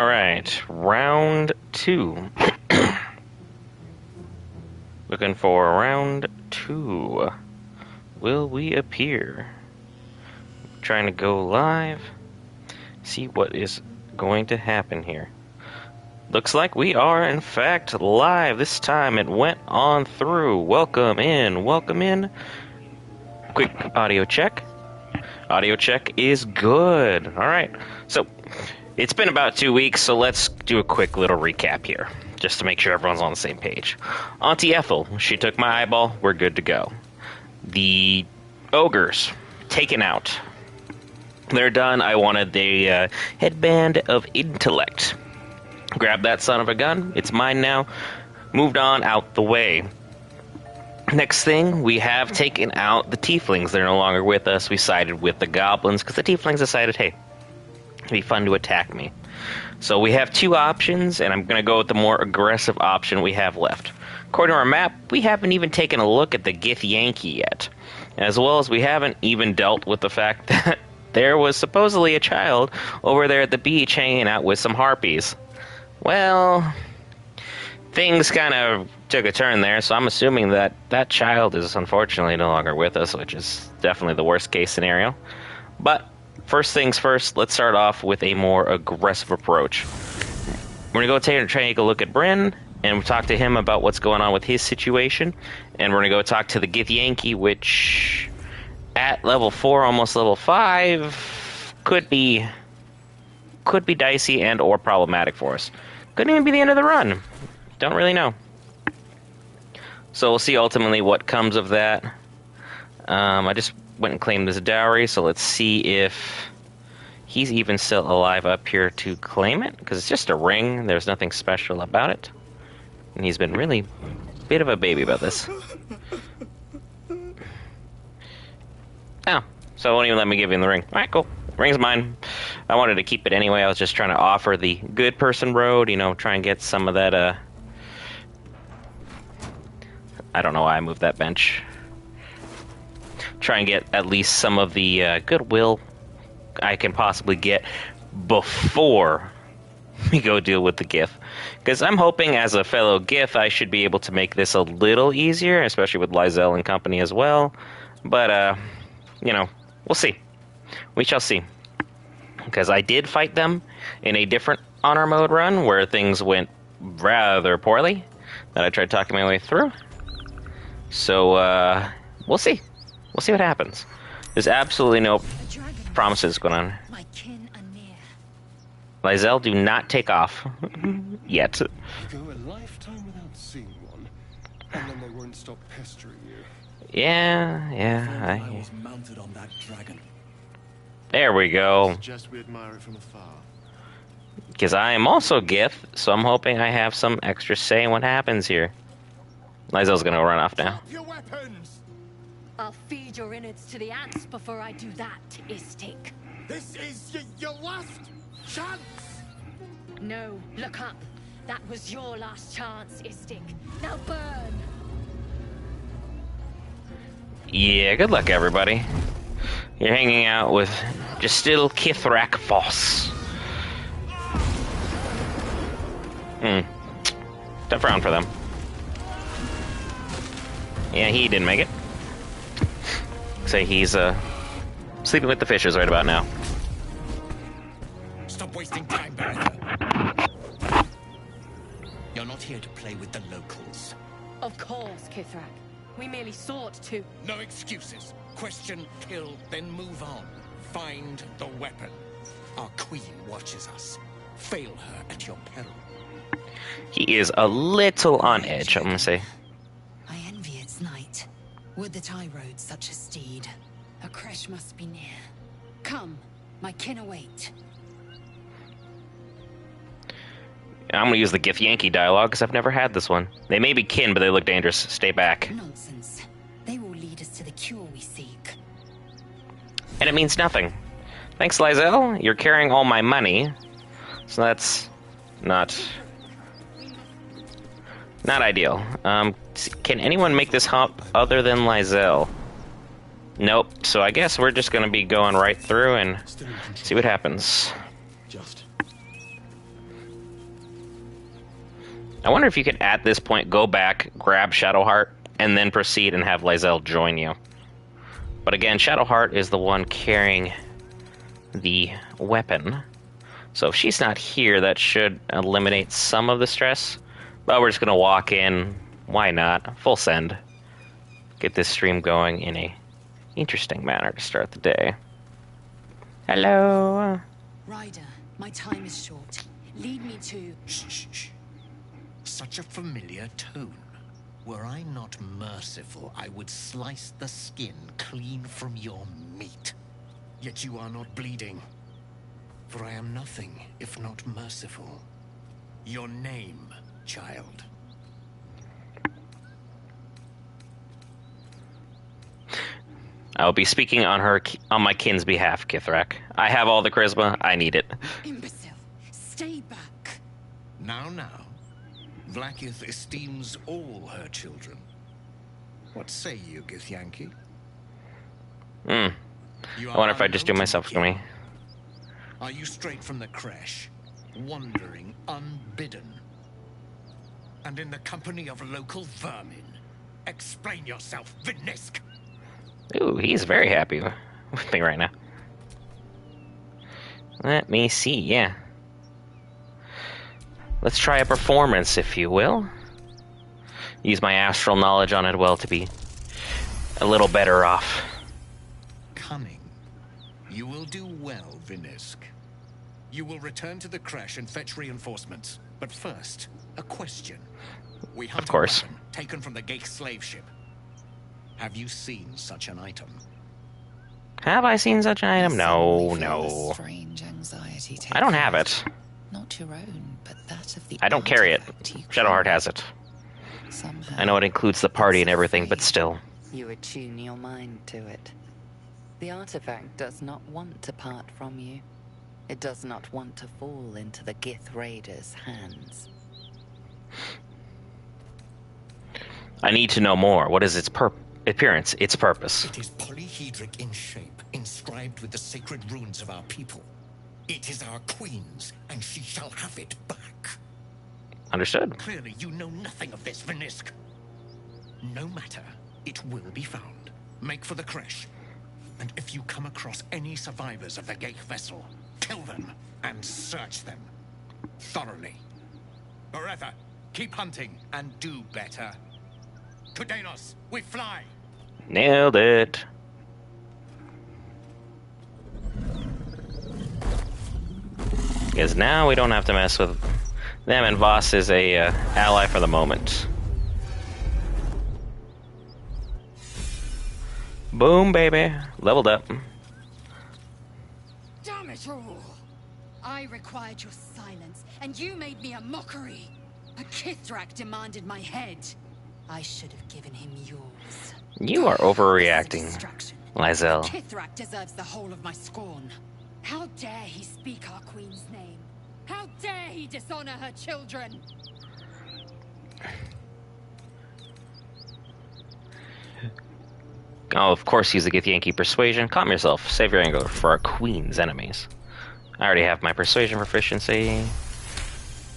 Alright, round 2. Looking for round 2. Will we appear? Trying to go live. See what is going to happen here. Looks like we are in fact live. This time it went on through. Welcome in, welcome in. Quick audio check. Audio check is good. Alright, so it's been about 2 weeks, so let's do a quick little recap here, just to make sure everyone's on the same page. Auntie Ethel, she took my eyeball, we're good to go. The ogres, taken out. They're done. I wanted the headband of intellect. Grab that son of a gun, it's mine now. Moved on out the way. Next thing, we have taken out the tieflings. They're no longer with us. We sided with the goblins, because the tieflings decided, hey, it'd be fun to attack me. So we have 2 options, and I'm going to go with the more aggressive option we have left. According to our map, we haven't even taken a look at the Githyanki yet. As well as we haven't even dealt with the fact that there was supposedly a child over there at the beach hanging out with some harpies. Well, things kind of took a turn there, so I'm assuming that that child is unfortunately no longer with us, which is definitely the worst case scenario. But first things first, let's start off with a more aggressive approach. We're going to go take a look at Bryn, and we'll talk to him about what's going on with his situation. And we're going to go talk to the Githyanki, which at level 4, almost level 5, could be dicey and or problematic for us. Could even be the end of the run. Don't really know. So we'll see ultimately what comes of that. I just went and claimed this dowry, so let's see if he's even still alive up here to claim it, because it's just a ring. There's nothing special about it. And he's been really a bit of a baby about this. Oh, so it won't even let me give him the ring. Alright, cool. Ring's mine. I wanted to keep it anyway. I was just trying to offer the good person road, you know, try and get some of that, I don't know why I moved that bench. Try and get at least some of the goodwill I can possibly get before we go deal with the Gith. Because I'm hoping as a fellow Gith I should be able to make this a little easier, especially with Lysel and company as well. But, you know, we'll see. We shall see. Because I did fight them in a different honor mode run where things went rather poorly that I tried talking my way through. So, we'll see. We'll see what happens. There's absolutely no promises going on. My kin are near. Lysel, do not take off. Yet. You go a lifetime without seeing one, and then they won't stop pestering you. Yeah, I was mounted on that dragon. There we go. Suggest we admire it from afar. Because I am also Gith, so I'm hoping I have some extra say in what happens here. Lysel's gonna run off now. Your weapons! I'll feed your innards to the ants before I do that, Istik. This is your last chance! No, look up. That was your last chance, Istik. Now burn! Yeah, good luck, everybody. You're hanging out with just still Kithrak Voss. Tough round for them. Yeah, he didn't make it. Say he's sleeping with the fishes right about now. Stop wasting time, Baratha. You're not here to play with the locals. Of course, Kithrak. We merely sought to... No excuses. Question, kill, then move on. Find the weapon. Our queen watches us. Fail her at your peril. He is a little on edge, I'm gonna say. I envy its night. Would that I rode such a steed. A crash must be near. Come, my kin await. I'm gonna use the Githyanki dialogue because I've never had this one. They may be kin, but they look dangerous. Stay back. Nonsense. They will lead us to the cure we seek. And it means nothing. Thanks, Lysel. You're carrying all my money. So that's not ideal. Can anyone make this hop other than Lysel? Nope. So I guess we're just going to be going right through and see what happens. Just. I wonder if you could, at this point, go back, grab Shadowheart, and then proceed and have Lysel join you. But again, Shadowheart is the one carrying the weapon. So if she's not here, that should eliminate some of the stress. But we're just going to walk in. Why not? Full send. Get this stream going in a interesting manner to start the day. Hello. Ryder, my time is short. Lead me to... Shh, shh, shh. Such a familiar tone. Were I not merciful, I would slice the skin clean from your meat. Yet you are not bleeding. For I am nothing if not merciful. Your name, child. I'll be speaking on my kin's behalf, Kithrak. I have all the charisma. I need it. Imbecile, stay back. Now. Vlaakith esteems all her children. What say you, Githyanki? I wonder if I just do myself to me. Are you straight from the creche, wandering unbidden? And in the company of local vermin? Explain yourself, Vinisk! Ooh, he's very happy with me right now. Let me see, yeah. Let's try a performance, if you will. Use my astral knowledge on it well to be a little better off. Cunning. You will do well, Vinisk. You will return to the creche and fetch reinforcements. But first, a question. We hunt Of course. a weapon taken from the Geek slave ship. Have you seen such an item? Have I seen such an item? No, A no. strange anxiety I don't have it. Not your own, but that of the I don't carry it. artifact you Shadowheart created. has it. Somehow, I know it includes the party and it's everything, but afraid. still. You attune your mind to it. The artifact does not want to part from you. It does not want to fall into the Gith Raiders' hands. I need to know more. What is its appearance, its purpose? It is polyhedric in shape, inscribed with the sacred runes of our people. It is our queen's, and she shall have it back. Understood. Clearly, you know nothing of this, Vinisk. No matter, it will be found. Make for the creche. And if you come across any survivors of the Geik vessel, kill them and search them thoroughly. Forever, keep hunting and do better. To Danos, we fly! Nailed it. Because now we don't have to mess with them, and Voss is a ally for the moment. Boom, baby. Leveled up. Damn it all! I required your silence, and you made me a mockery. A Kithrak demanded my head. I should have given him yours. You are This is a overreacting, distraction. Lysel. Kithrak deserves the whole of my scorn. How dare he speak our queen's name? How dare he dishonor her children? Oh, of course, use the Githyanki persuasion. Calm yourself. Save your anger for our queen's enemies. I already have my persuasion proficiency.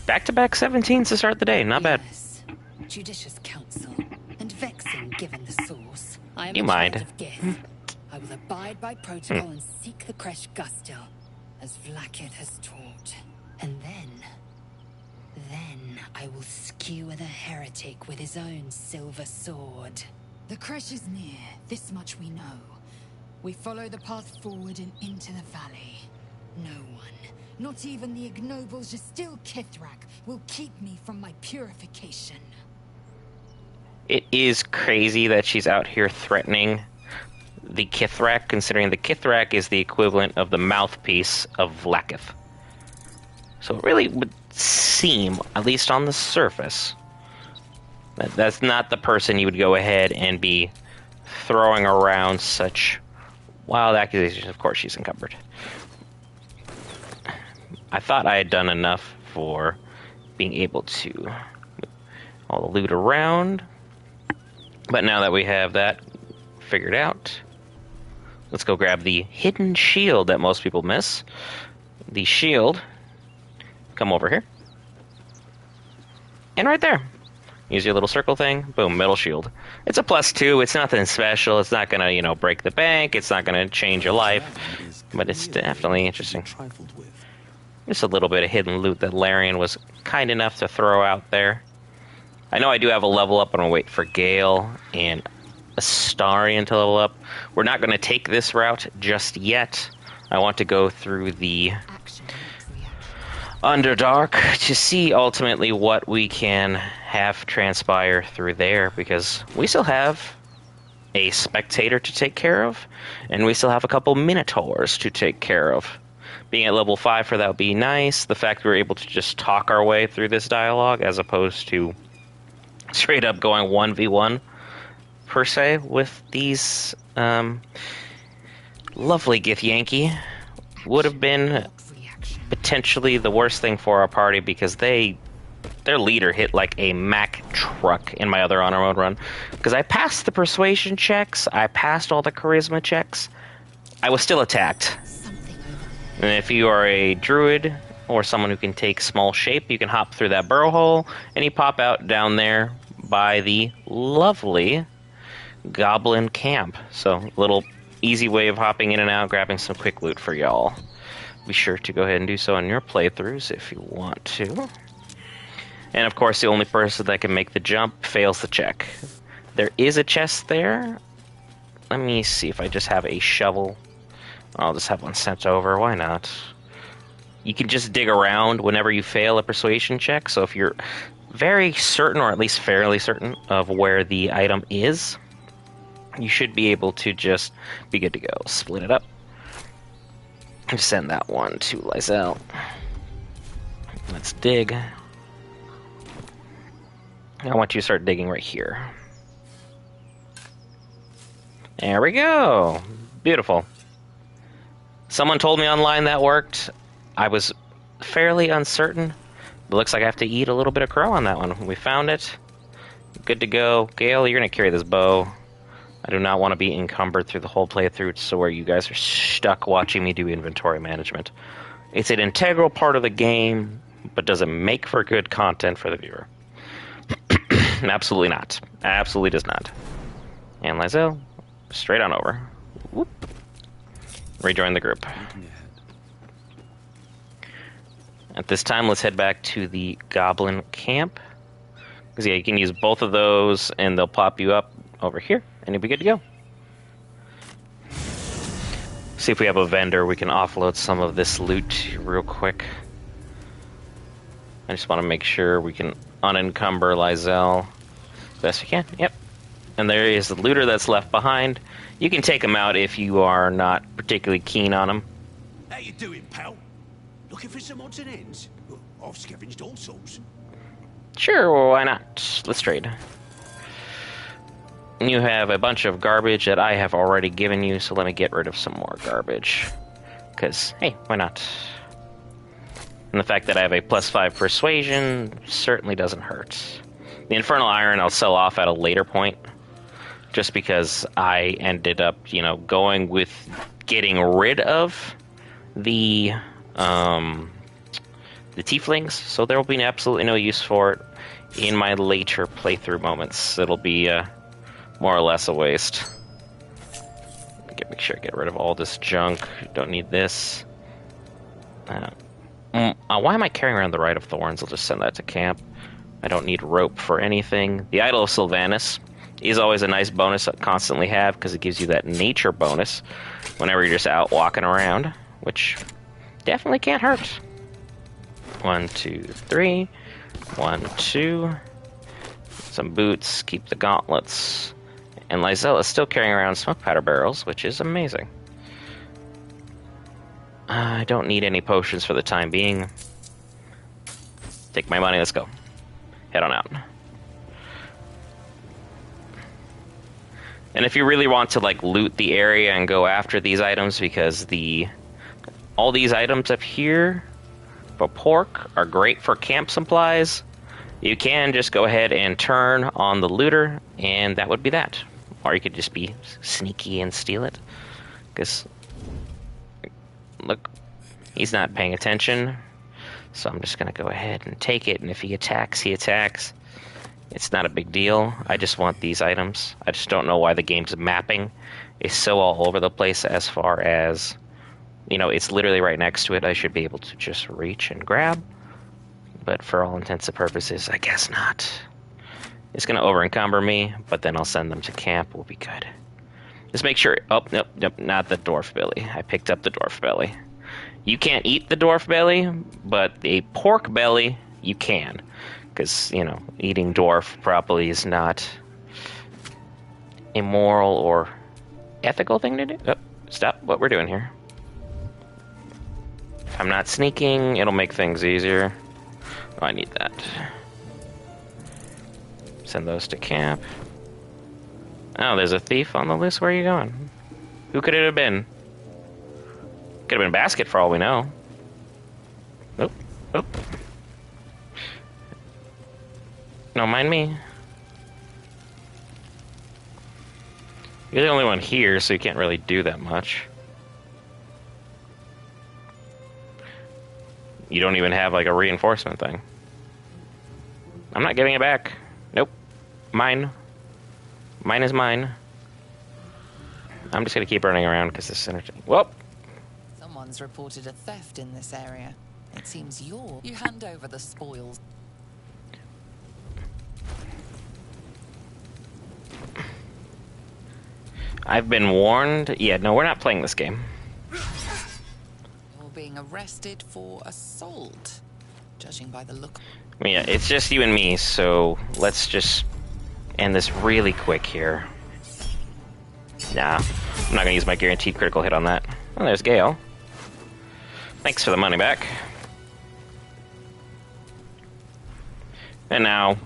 Back-to-back 17s to start the day. Not bad. Yes. Judicious counsel, and vexing given the source. I am You a mind. child of Gith. I will abide by protocol and seek the Kresh Gustil, as Vlaakith has taught. And then I will skewer the heretic with his own silver sword. The Kresh is near, this much we know. We follow the path forward and into the valley. No one, not even the ignoble Gestil Kithrak, will keep me from my purification. It is crazy that she's out here threatening the Kithrak, considering the Kithrak is the equivalent of the mouthpiece of Vlaakith. So it really would seem, at least on the surface, that that's not the person you would go ahead and be throwing around such wild accusations. Of course, she's encumbered. I thought I had done enough for being able to move all the loot around. But now that we have that figured out, let's go grab the hidden shield that most people miss. The shield, come over here. And right there. Use your little circle thing. Boom, metal shield. It's a +2. It's nothing special. It's not gonna, break the bank. It's not gonna change your life. But it's definitely interesting. Just a little bit of hidden loot that Larian was kind enough to throw out there. I know I do have a level up. I'm gonna wait for Gale and Astarion to level up. We're not gonna take this route just yet. I want to go through the Underdark to see ultimately what we can have transpire through there, because we still have a Spectator to take care of, and we still have a couple Minotaurs to take care of. Being at level 5 for that would be nice. The fact we're able to just talk our way through this dialogue as opposed to straight up going 1v1 per se with these lovely Githyanki would have been potentially the worst thing for our party, because their leader hit like a Mack truck in my other honor mode run. Because I passed the persuasion checks, I passed all the charisma checks, I was still attacked. And if you are a druid or someone who can take small shape, you can hop through that burrow hole and you pop out down there by the lovely goblin camp. So a little easy way of hopping in and out, grabbing some quick loot for y'all. Be sure to go ahead and do so in your playthroughs if you want to. And of course, the only person that can make the jump fails the check. There is a chest there. Let me see if I just have a shovel. I'll just have one sent over. Why not? You can just dig around whenever you fail a persuasion check. So if you're very certain, or at least fairly certain, of where the item is, you should be able to just be good to go. Split it up. Send that one to Lysel. Let's dig. I want you to start digging right here. There we go. Beautiful. Someone told me online that worked. I was fairly uncertain. It looks like I have to eat a little bit of crow on that one. We found it. Good to go. Gale, you're going to carry this bow. I do not want to be encumbered through the whole playthrough, so where you guys are stuck watching me do inventory management. It's an integral part of the game, but does it make for good content for the viewer? Absolutely not. Absolutely does not. And Lysel, straight on over. Whoop. Rejoin the group. At this time, let's head back to the goblin camp. Because yeah, you can use both of those, and they'll pop you up over here, and you'll be good to go. See if we have a vendor we can offload some of this loot real quick. I just want to make sure we can unencumber Lysel best we can. Yep. And there is the looter that's left behind. You can take him out if you are not particularly keen on him. How you doing, pal? Looking for some odds and ends? I've scavenged all sorts. Sure, well, why not? Let's trade. You have a bunch of garbage that I have already given you, so let me get rid of some more garbage. Because, hey, why not? And the fact that I have a +5 persuasion certainly doesn't hurt. The Infernal Iron I'll sell off at a later point, just because I ended up, going with getting rid of the tieflings, so there will be absolutely no use for it in my later playthrough moments. It'll be more or less a waste. Make sure I get rid of all this junk. Don't need this. Why am I carrying around the Rite of Thorns? I'll just send that to camp. I don't need rope for anything. The Idol of Sylvanus is always a nice bonus to constantly have, because it gives you that nature bonus whenever you're just out walking around, which definitely can't hurt. 1, 2, 3. 1, 2. Some boots. Keep the gauntlets. And Lysel is still carrying around smoke powder barrels, which is amazing. I don't need any potions for the time being. Take my money, let's go. Head on out. And if you really want to loot the area and go after these items, because all these items up here for pork are great for camp supplies, you can just go ahead and turn on the looter, and that would be that. Or you could just be sneaky and steal it. Because, look, he's not paying attention. So I'm just going to go ahead and take it, and if he attacks, he attacks. It's not a big deal. I just want these items. I just don't know why the game's mapping is so all over the place as far as, you know, it's literally right next to it. I should be able to just reach and grab. But for all intents and purposes, I guess not. It's going to over-encumber me, but then I'll send them to camp. We'll be good. Just make sure... Oh, nope, not the dwarf belly. I picked up the dwarf belly. You can't eat the dwarf belly, but a pork belly, you can. Because, you know, eating dwarf probably is not a moral or ethical thing to do. Oh, stop what we're doing here. If I'm not sneaking, it'll make things easier. Oh, I need that. Send those to camp. Oh, there's a thief on the loose. Where are you going? Who could it have been? Could have been Basket for all we know. Oop, oop. No, mind me. You're the only one here, so you can't really do that much. You don't even have, like, a reinforcement thing. I'm not giving it back. Nope. Mine. Mine is mine. I'm just gonna keep running around because this is entertaining. Whoop! Someone's reported a theft in this area. It seems you hand over the spoils. I've been warned. Yeah, no, we're not playing this game. You're being arrested for assault, judging by the look. Yeah, it's just you and me, so let's just end this really quick here. Nah, I'm not gonna use my guaranteed critical hit on that. Oh, there's Gale. Thanks for the money back. And now,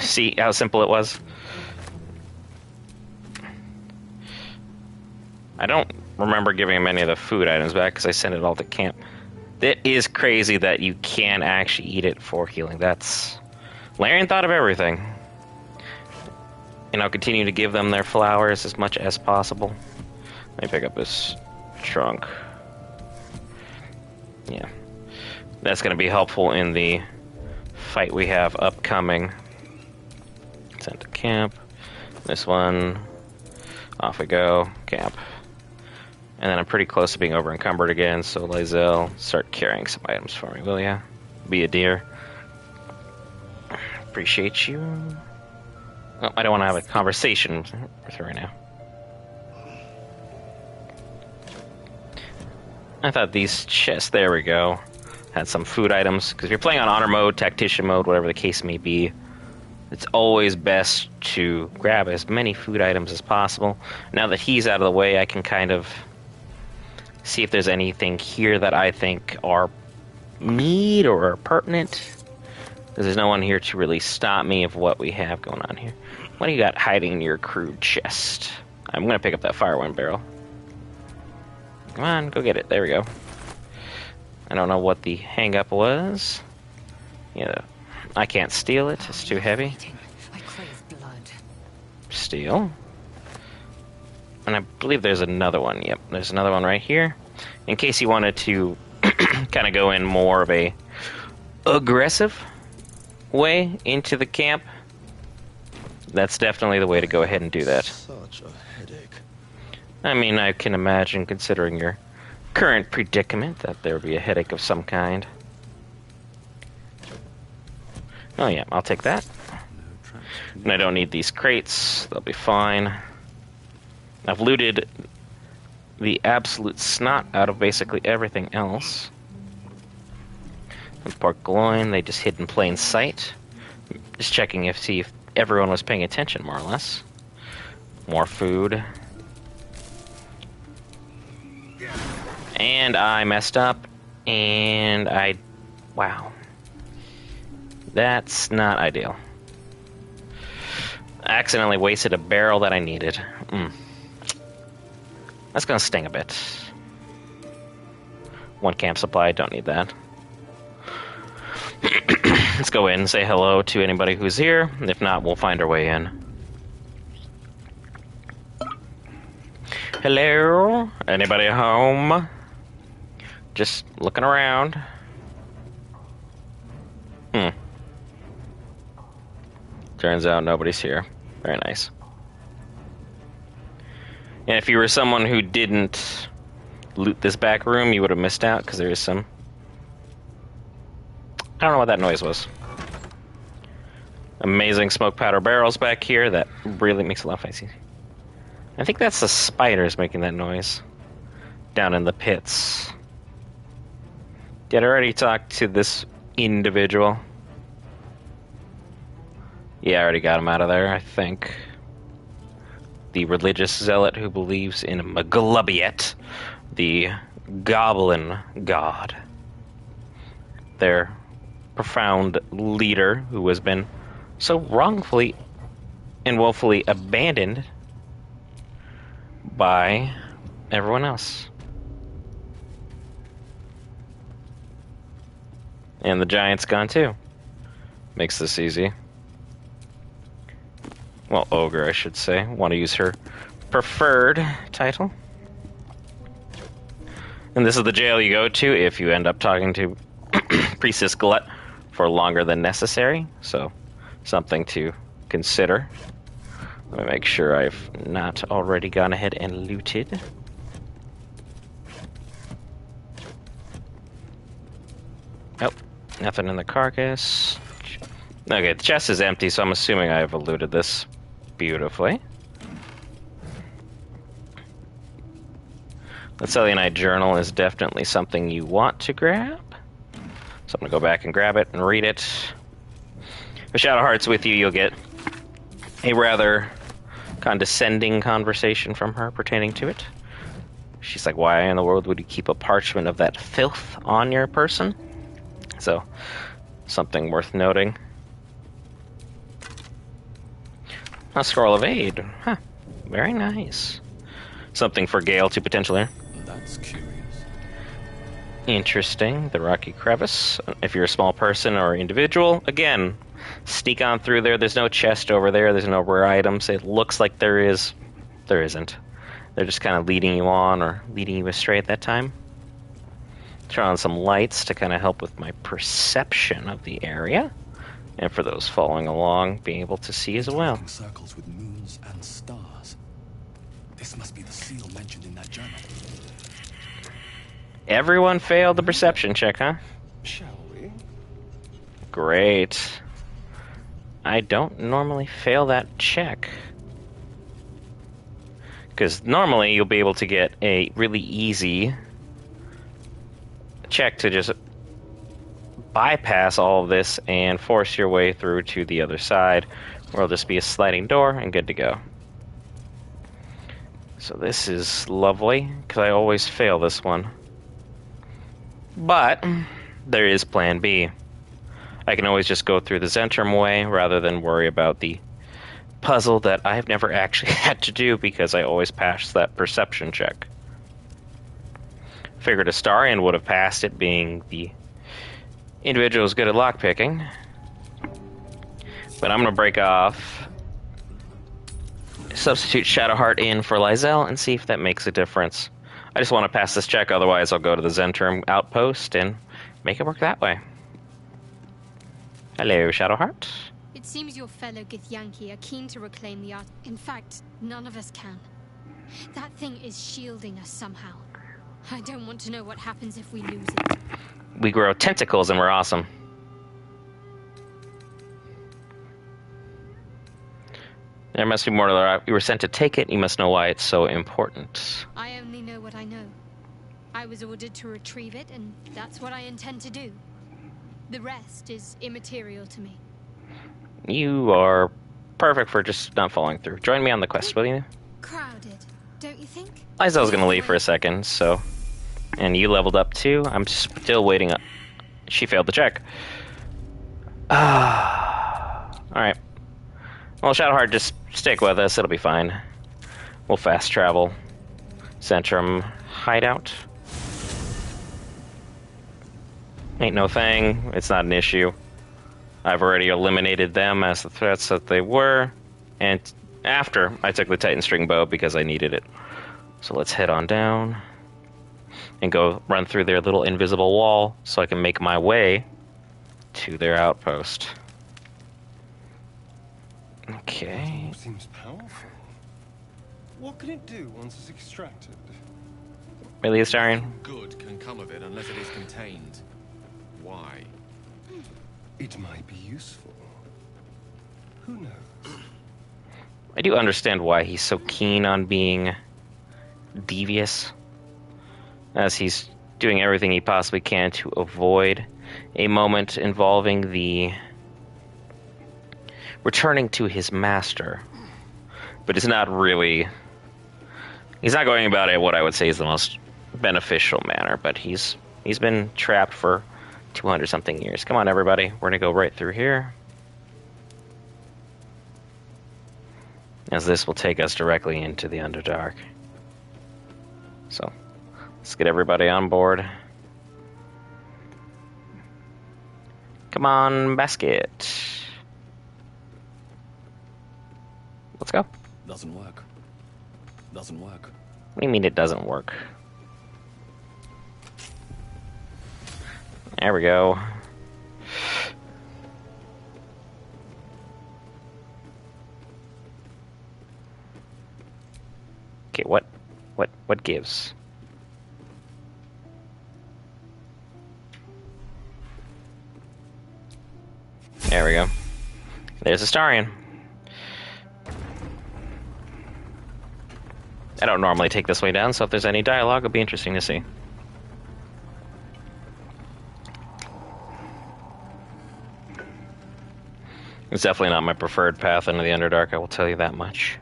see how simple it was? I don't remember giving him any of the food items back because I sent it all to camp. It is crazy that you can actually eat it for healing. That's... Larian thought of everything. And I'll continue to give them their flowers as much as possible. Let me pick up this trunk. Yeah. That's going to be helpful in the fight we have upcoming. Sent to camp. This one. Off we go. Camp. And then I'm pretty close to being over encumbered again, so Lizelle, start carrying some items for me, will ya? Be a dear. Appreciate you. Oh, I don't want to have a conversation with her right now. I thought these chests, there we go, had some food items. Because if you're playing on honor mode, tactician mode, whatever the case may be, it's always best to grab as many food items as possible. Now that he's out of the way, I can kind of see if there's anything here that I think are need or are pertinent. Because there's no one here to really stop me of what we have going on here. What do you got hiding in your crude chest? I'm going to pick up that firewind barrel. Come on, go get it. There we go. I don't know what the hang-up was. Yeah, I can't steal it. It's too heavy. I crave blood. Steal. And I believe there's another one. Yep, there's another one right here. In case you wanted to kind of go in more of a aggressive way into the camp, that's definitely the way to go ahead and do that. Such a headache. I mean, I can imagine, considering your current predicament, that there would be a headache of some kind. Oh yeah, I'll take that. And I don't need these crates. They'll be fine. I've looted the absolute snot out of basically everything else. And pork loin, they just hid in plain sight. Just checking see if everyone was paying attention, more or less. More food. And I messed up. And wow. That's not ideal. I accidentally wasted a barrel that I needed. That's gonna sting a bit. One camp supply, don't need that. Let's go in and say hello to anybody who's here. If not, we'll find our way in. Hello? Anybody home? Just looking around. Turns out nobody's here. Very nice. And if you were someone who didn't loot this back room, you would have missed out, because there is some... I don't know what that noise was. Amazing smoke powder barrels back here. That really makes a lot of fancy. I think that's the spiders making that noise. Down in the pits. Did I already talk to this individual? Yeah, I already got him out of there, I think. The religious zealot who believes in Maglubiet, the goblin god. Their profound leader who has been so wrongfully and woefully abandoned by everyone else. And the giant's gone too. Makes this easy. Well, ogre, I should say. Want to use her preferred title. And this is the jail you go to if you end up talking to Priestess Glut for longer than necessary. So, something to consider. Let me make sure I've not already gone ahead and looted. Nope, nothing in the carcass. Okay, the chest is empty, so I'm assuming I have looted this beautifully. The Selenite Journal is definitely something you want to grab. So I'm going to go back and grab it and read it. If Shadowheart's with you, you'll get a rather condescending conversation from her pertaining to it. She's like, why in the world would you keep a parchment of that filth on your person? So, something worth noting. A scroll of aid. Huh. Very nice. Something for Gale to potentially... That's curious. Interesting. The Rocky Crevice. If you're a small person or individual, again, sneak on through there. There's no chest over there. There's no rare items. It looks like there is. There isn't. They're just kind of leading you on or leading you astray at that time. Turn on some lights to kind of help with my perception of the area. And for those following along, being able to see as well. Circles with moons and stars. This must be the seal mentioned in that journal. Everyone failed the perception check, huh? Shall we? Great. I don't normally fail that check. Because normally you'll be able to get a really easy check to just bypass all of this and force your way through to the other side, where it'll just be a sliding door and good to go. So this is lovely, because I always fail this one. But there is plan B. I can always just go through the Zentrum way rather than worry about the puzzle that I've never actually had to do because I always pass that perception check. Figured Astarion would have passed it, being the individual who's good at lockpicking. But I'm going to break off, substitute Shadowheart in for Lysel, and see if that makes a difference. I just want to pass this check, otherwise I'll go to the Zentrum outpost and make it work that way. Hello, Shadowheart. It seems your fellow Githyanki are keen to reclaim the art. In fact, none of us can. That thing is shielding us somehow. I don't want to know what happens if we lose it. We grow tentacles and we're awesome. There must be more to that. You were sent to take it. You must know why it's so important. I only know what I know. I was ordered to retrieve it, and that's what I intend to do. The rest is immaterial to me. You are perfect for just not following through. Join me on the quest, will you? Crowded, don't you think? Lysel's gonna leave for a second, so... And you leveled up too. I'm still waiting up. She failed the check. Alright. Well, Shadowheart, just stick with us. It'll be fine. We'll fast travel. Zentrum hideout. Ain't no thing. It's not an issue. I've already eliminated them as the threats that they were. And after, I took the Titan String Bow because I needed it. So let's head on down. And go run through their little invisible wall so I can make my way to their outpost. Okay. That seems powerful. What can it do once it's extracted? Really, Astarion? Nothing good can come of it unless it is contained. Why? It might be useful. Who knows? I do understand why he's so keen on being devious, as he's doing everything he possibly can to avoid a moment involving the returning to his master. But it's not really... He's not going about it what I would say is the most beneficial manner, but he's been trapped for 200-something years. Come on, everybody. We're going to go right through here, as this will take us directly into the Underdark. So, let's get everybody on board. Come on, basket. Let's go. Doesn't work. Doesn't work. What do you mean it doesn't work? There we go. Okay, what gives? There we go. There's Astarion. I don't normally take this way down, so if there's any dialogue, it'll be interesting to see. It's definitely not my preferred path into the Underdark, I will tell you that much.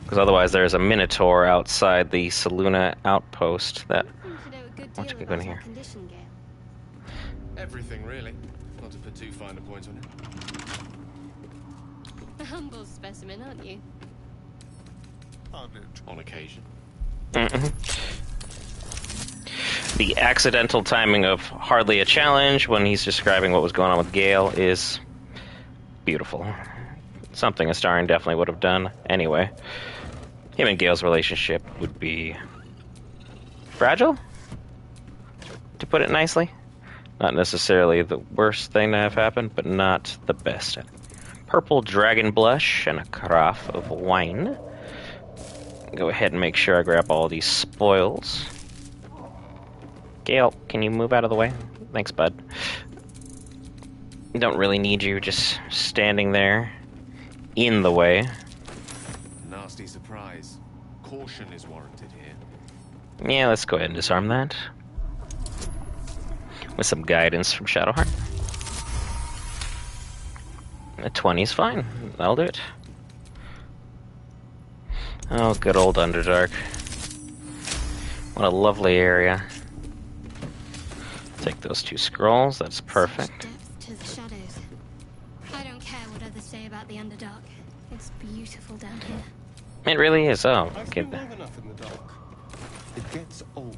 Because otherwise there's a Minotaur outside the Saluna outpost that... Why don't you go in here? Everything, really. Not to put too fine a point on it. A humble specimen, aren't you? On occasion. The accidental timing of hardly a challenge when he's describing what was going on with Gale is beautiful. Something Astarion definitely would have done anyway. Him and Gale's relationship would be fragile, to put it nicely. Not necessarily the worst thing to have happened, but not the best. Purple dragon blush and a carafe of wine. Go ahead and make sure I grab all these spoils. Gale, can you move out of the way? Thanks, bud. Don't really need you just standing there in the way. Nasty surprise. Caution is warranted here. Yeah, let's go ahead and disarm that. With some guidance from Shadowheart. A 20 is fine. That'll do it. Oh, good old Underdark. What a lovely area. Take those 2 scrolls, that's perfect. Depth to the shadows. I don't care what others say about the Underdark. It's beautiful down here. It really is. Oh, I've okay. been long enough in the dark. It gets old.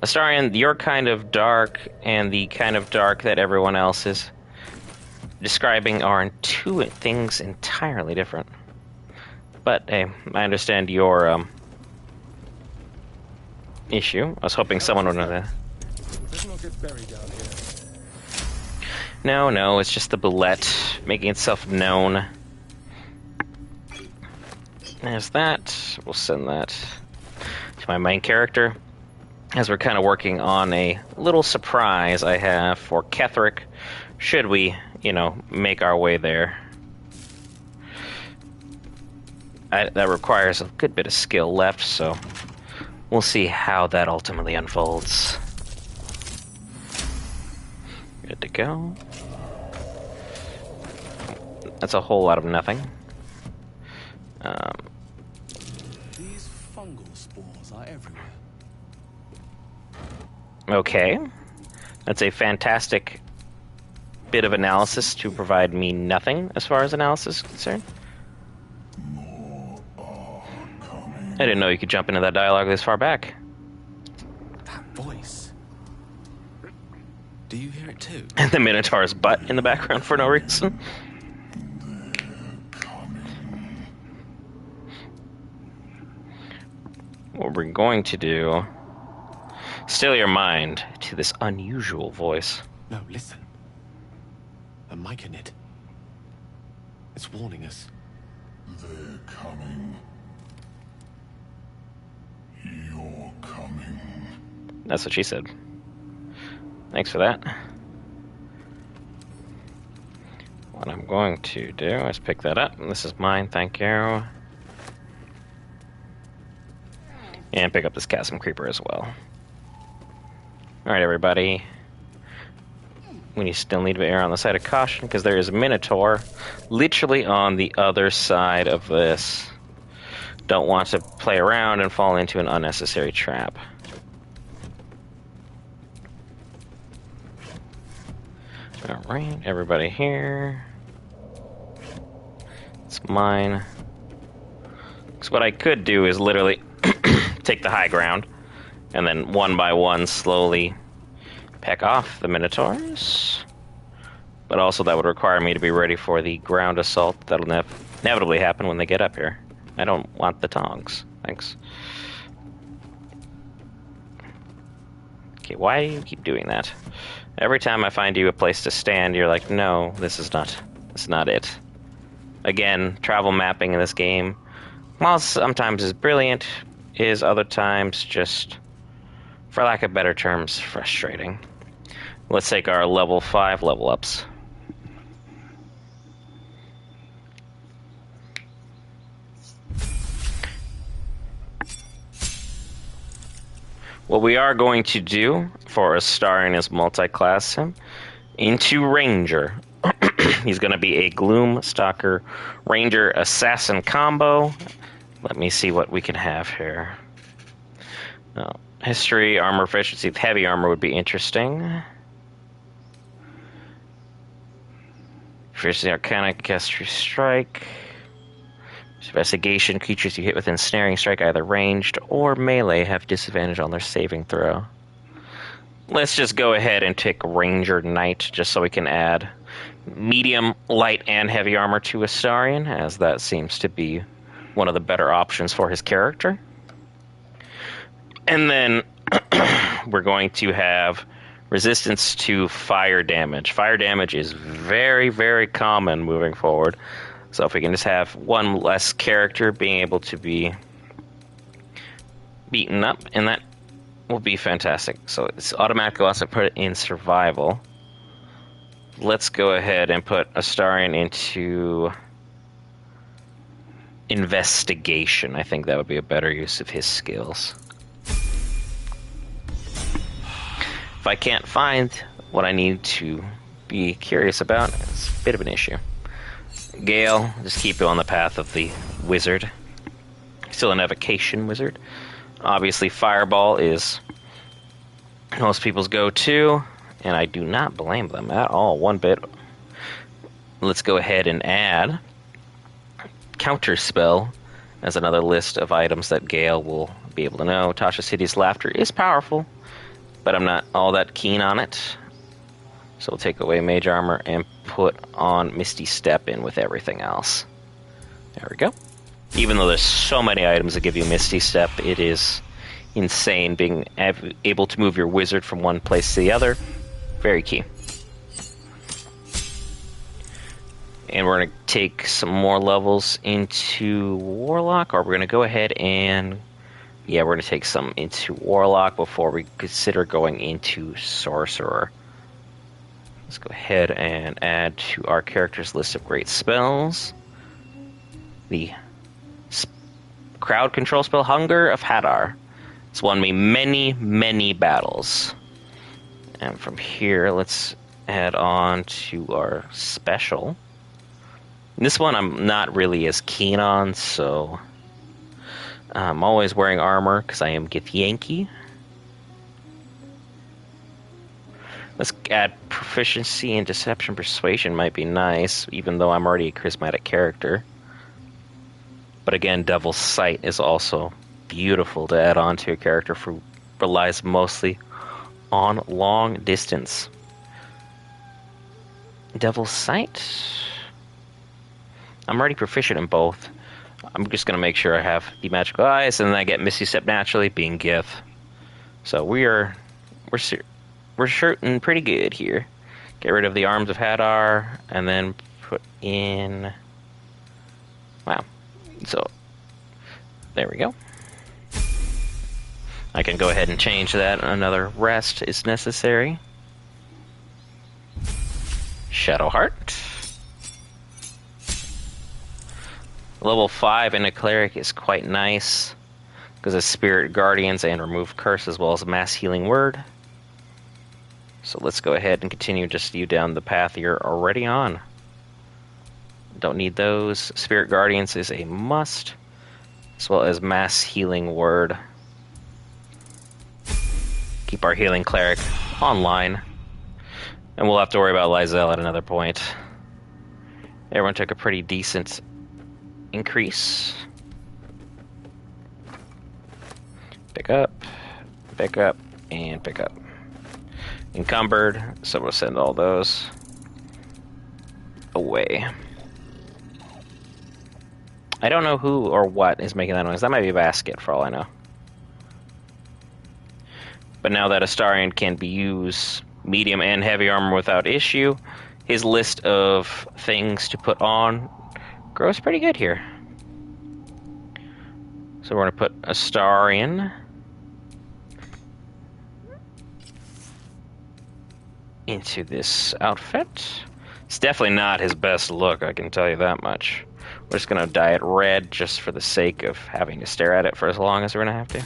Astarion, your kind of dark and the kind of dark that everyone else is describing are 2 things entirely different. But hey, I understand your issue. I was hoping someone would know that. Better not get buried down here. No, it's just the boulette making itself known. There's that. We'll send that to my main character, as we're kind of working on a little surprise I have for Ketheric, should we, make our way there. That requires a good bit of skill left, so we'll see how that ultimately unfolds. Good to go. That's a whole lot of nothing. These fungal spores are everywhere. Okay. That's a fantastic bit of analysis to provide me nothing as far as analysis is concerned. I didn't know you could jump into that dialogue this far back. That voice. Do you hear it too? And the Minotaur's butt in the background for no reason. What we're going to do... Still your mind to this unusual voice. No, listen. A mic in it. It's warning us. They're coming. You're coming. That's what she said. Thanks for that. What I'm going to do is pick that up. This is mine, thank you. And pick up this chasm creeper as well. Alright, everybody. We still need to err on the side of caution because there is a Minotaur literally on the other side of this. Don't want to play around and fall into an unnecessary trap. Alright, everybody here. It's mine. So what I could do is literally take the high ground and then one by one slowly peck off the Minotaurs. But also that would require me to be ready for the ground assault that'll inevitably happen when they get up here. I don't want the tongs. Thanks. Okay, why do you keep doing that? Every time I find you a place to stand, you're like, no, this is not it. Again, travel mapping in this game, while sometimes is brilliant, is other times just, for lack of better terms, frustrating. Let's take our level 5 level ups. What we are going to do for Astarion is multi-class him into Ranger. He's going to be a Gloom Stalker Ranger Assassin combo. Let me see what we can have here. History, armor efficiency, heavy armor would be interesting. Efficiency, Arcana, Castry Strike. Investigation, creatures you hit with ensnaring strike, either ranged or melee, have disadvantage on their saving throw. Let's just go ahead and take Ranger Knight, just so we can add medium, light, and heavy armor to Astarion, as that seems to be one of the better options for his character. And then we're going to have resistance to fire damage. Fire damage is very, very common moving forward. So if we can just have one less character being able to be beaten up, and that will be fantastic. So it's automatic. We'll also put it in survival. Let's go ahead and put Astarion into investigation. I think that would be a better use of his skills. If I can't find what I need to be curious about, it's a bit of an issue. Gale, just keep you on the path of the wizard. Still an evocation wizard. Obviously, Fireball is most people's go-to, and I do not blame them at all, one bit. Let's go ahead and add Counterspell as another list of items that Gale will be able to know. Tasha's Hideous Laughter is powerful, but I'm not all that keen on it. So we'll take away Mage Armor and put on Misty Step in with everything else. There we go. Even though there's so many items that give you Misty Step, it is insane being able to move your wizard from one place to the other. Very key. And we're going to take some more levels into Warlock, or we're going to go ahead and... yeah, we're going to take some into Warlock before we consider going into Sorcerer. Let's go ahead and add to our character's list of great spells the crowd control spell, Hunger of Hadar. It's won me many, many battles. And from here, let's add on to our special. This one I'm not really as keen on, so I'm always wearing armor because I am Githyanki. Let's add proficiency in deception persuasion might be nice, even though I'm already a charismatic character. But again, Devil's Sight is also beautiful to add on to a character who relies mostly on long distance. Devil's Sight? I'm already proficient in both. I'm just going to make sure I have the magical eyes, and then I get Misty Step naturally, being Gith. So we're shooting pretty good here. Get rid of the Arms of Hadar, and then put in... Wow. So, there we go. I can go ahead and change that. Another rest is necessary. Shadowheart. Level 5 in a cleric is quite nice because of Spirit Guardians and remove curse as well as a mass healing word. So let's go ahead and continue just you down the path you're already on. Don't need those. Spirit Guardians is a must, as well as mass healing word. Keep our healing cleric online, and we'll have to worry about Lysel at another point. Everyone took a pretty decent increase. Pick up, and pick up. Encumbered, so we'll send all those away. I don't know who or what is making that noise. That might be a basket for all I know. But now that Astarion can be used medium and heavy armor without issue, his list of things to put on grows pretty good here. So we're going to put Astarion into this outfit. It's definitely not his best look, I can tell you that much. We're just going to dye it red just for the sake of having to stare at it for as long as we're going to have to.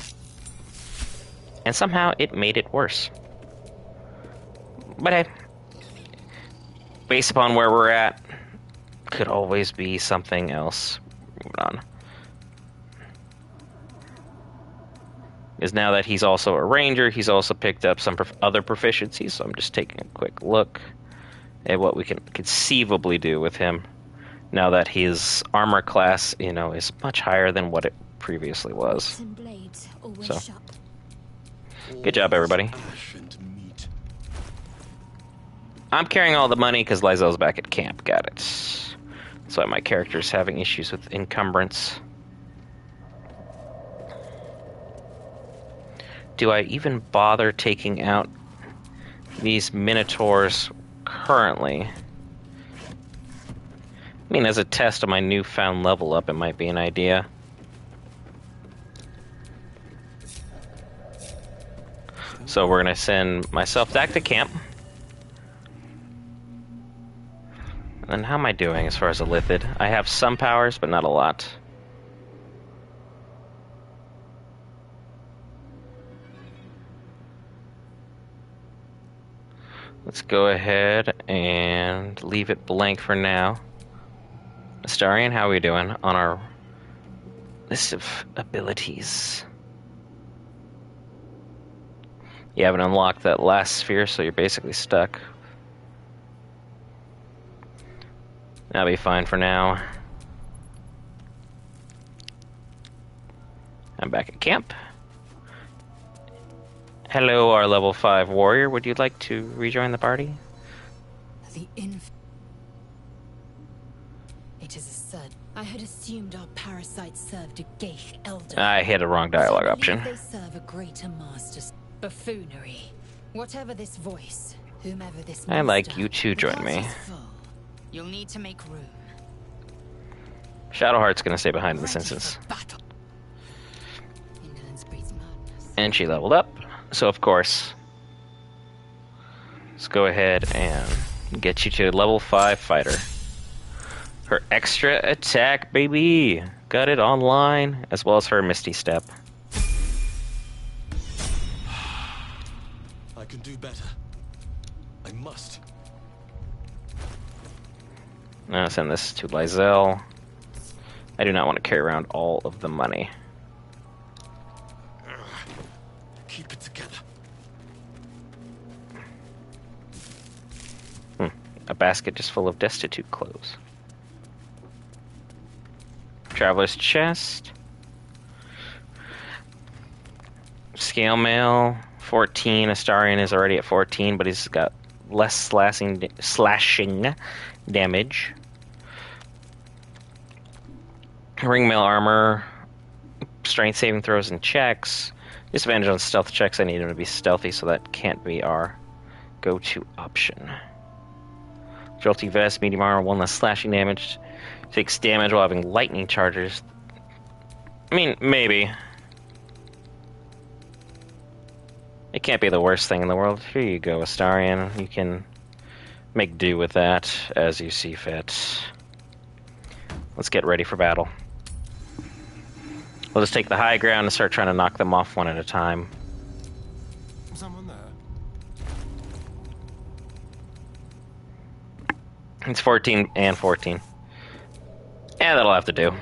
And somehow it made it worse. But hey, based upon where we're at, could always be something else. Moving on. Is now that he's also a ranger, he's also picked up some other proficiencies, so I'm just taking a quick look at what we can conceivably do with him now that his armor class, you know, is much higher than what it previously was. So, good job, everybody. I'm carrying all the money because Lysel's back at camp. Got it. That's why my character's having issues with encumbrance. Do I even bother taking out these Minotaurs currently? I mean, as a test of my newfound level up, it might be an idea. So we're going to send myself back to camp. And how am I doing as far as a Lithid? I have some powers, but not a lot. Let's go ahead and leave it blank for now. Astarion, how are we doing on our list of abilities? You haven't unlocked that last sphere, so you're basically stuck. That'll be fine for now. I'm back at camp. Hello, our level 5 warrior. Would you like to rejoin the party? It is a surd. I had assumed our parasites served a Geich elder. I hit a wrong dialogue option. They serve a greater master's buffoonery. Whatever this voice, whomever this I'd like monster, you to join the me. house is full. You'll need to make room. Shadowheart's gonna stay behind in this Ready instance. for battle. Indolence breeds madness. And she leveled up. So, of course, let's go ahead and get you to level 5 fighter. Her extra attack, baby! Got it online, as well as her Misty Step. I can do better. I must. Now I'll send this to Lysel. I do not want to carry around all of the money. Keep it together. A basket just full of destitute clothes. Traveler's chest. Scale mail, 14. Astarion is already at 14, but he's got less slashing damage. Ringmail armor, strength saving throws and checks. Disadvantage on stealth checks. I need him to be stealthy, so that can't be our go-to option. Jolty vest, medium armor, 1 less slashing damage. Takes damage while having lightning charges. I mean, maybe. It can't be the worst thing in the world. Here you go, Astarion. You can make do with that as you see fit. Let's get ready for battle. We'll just take the high ground and start trying to knock them off one at a time. Someone there? It's 14 and 14. Yeah, that'll have to do.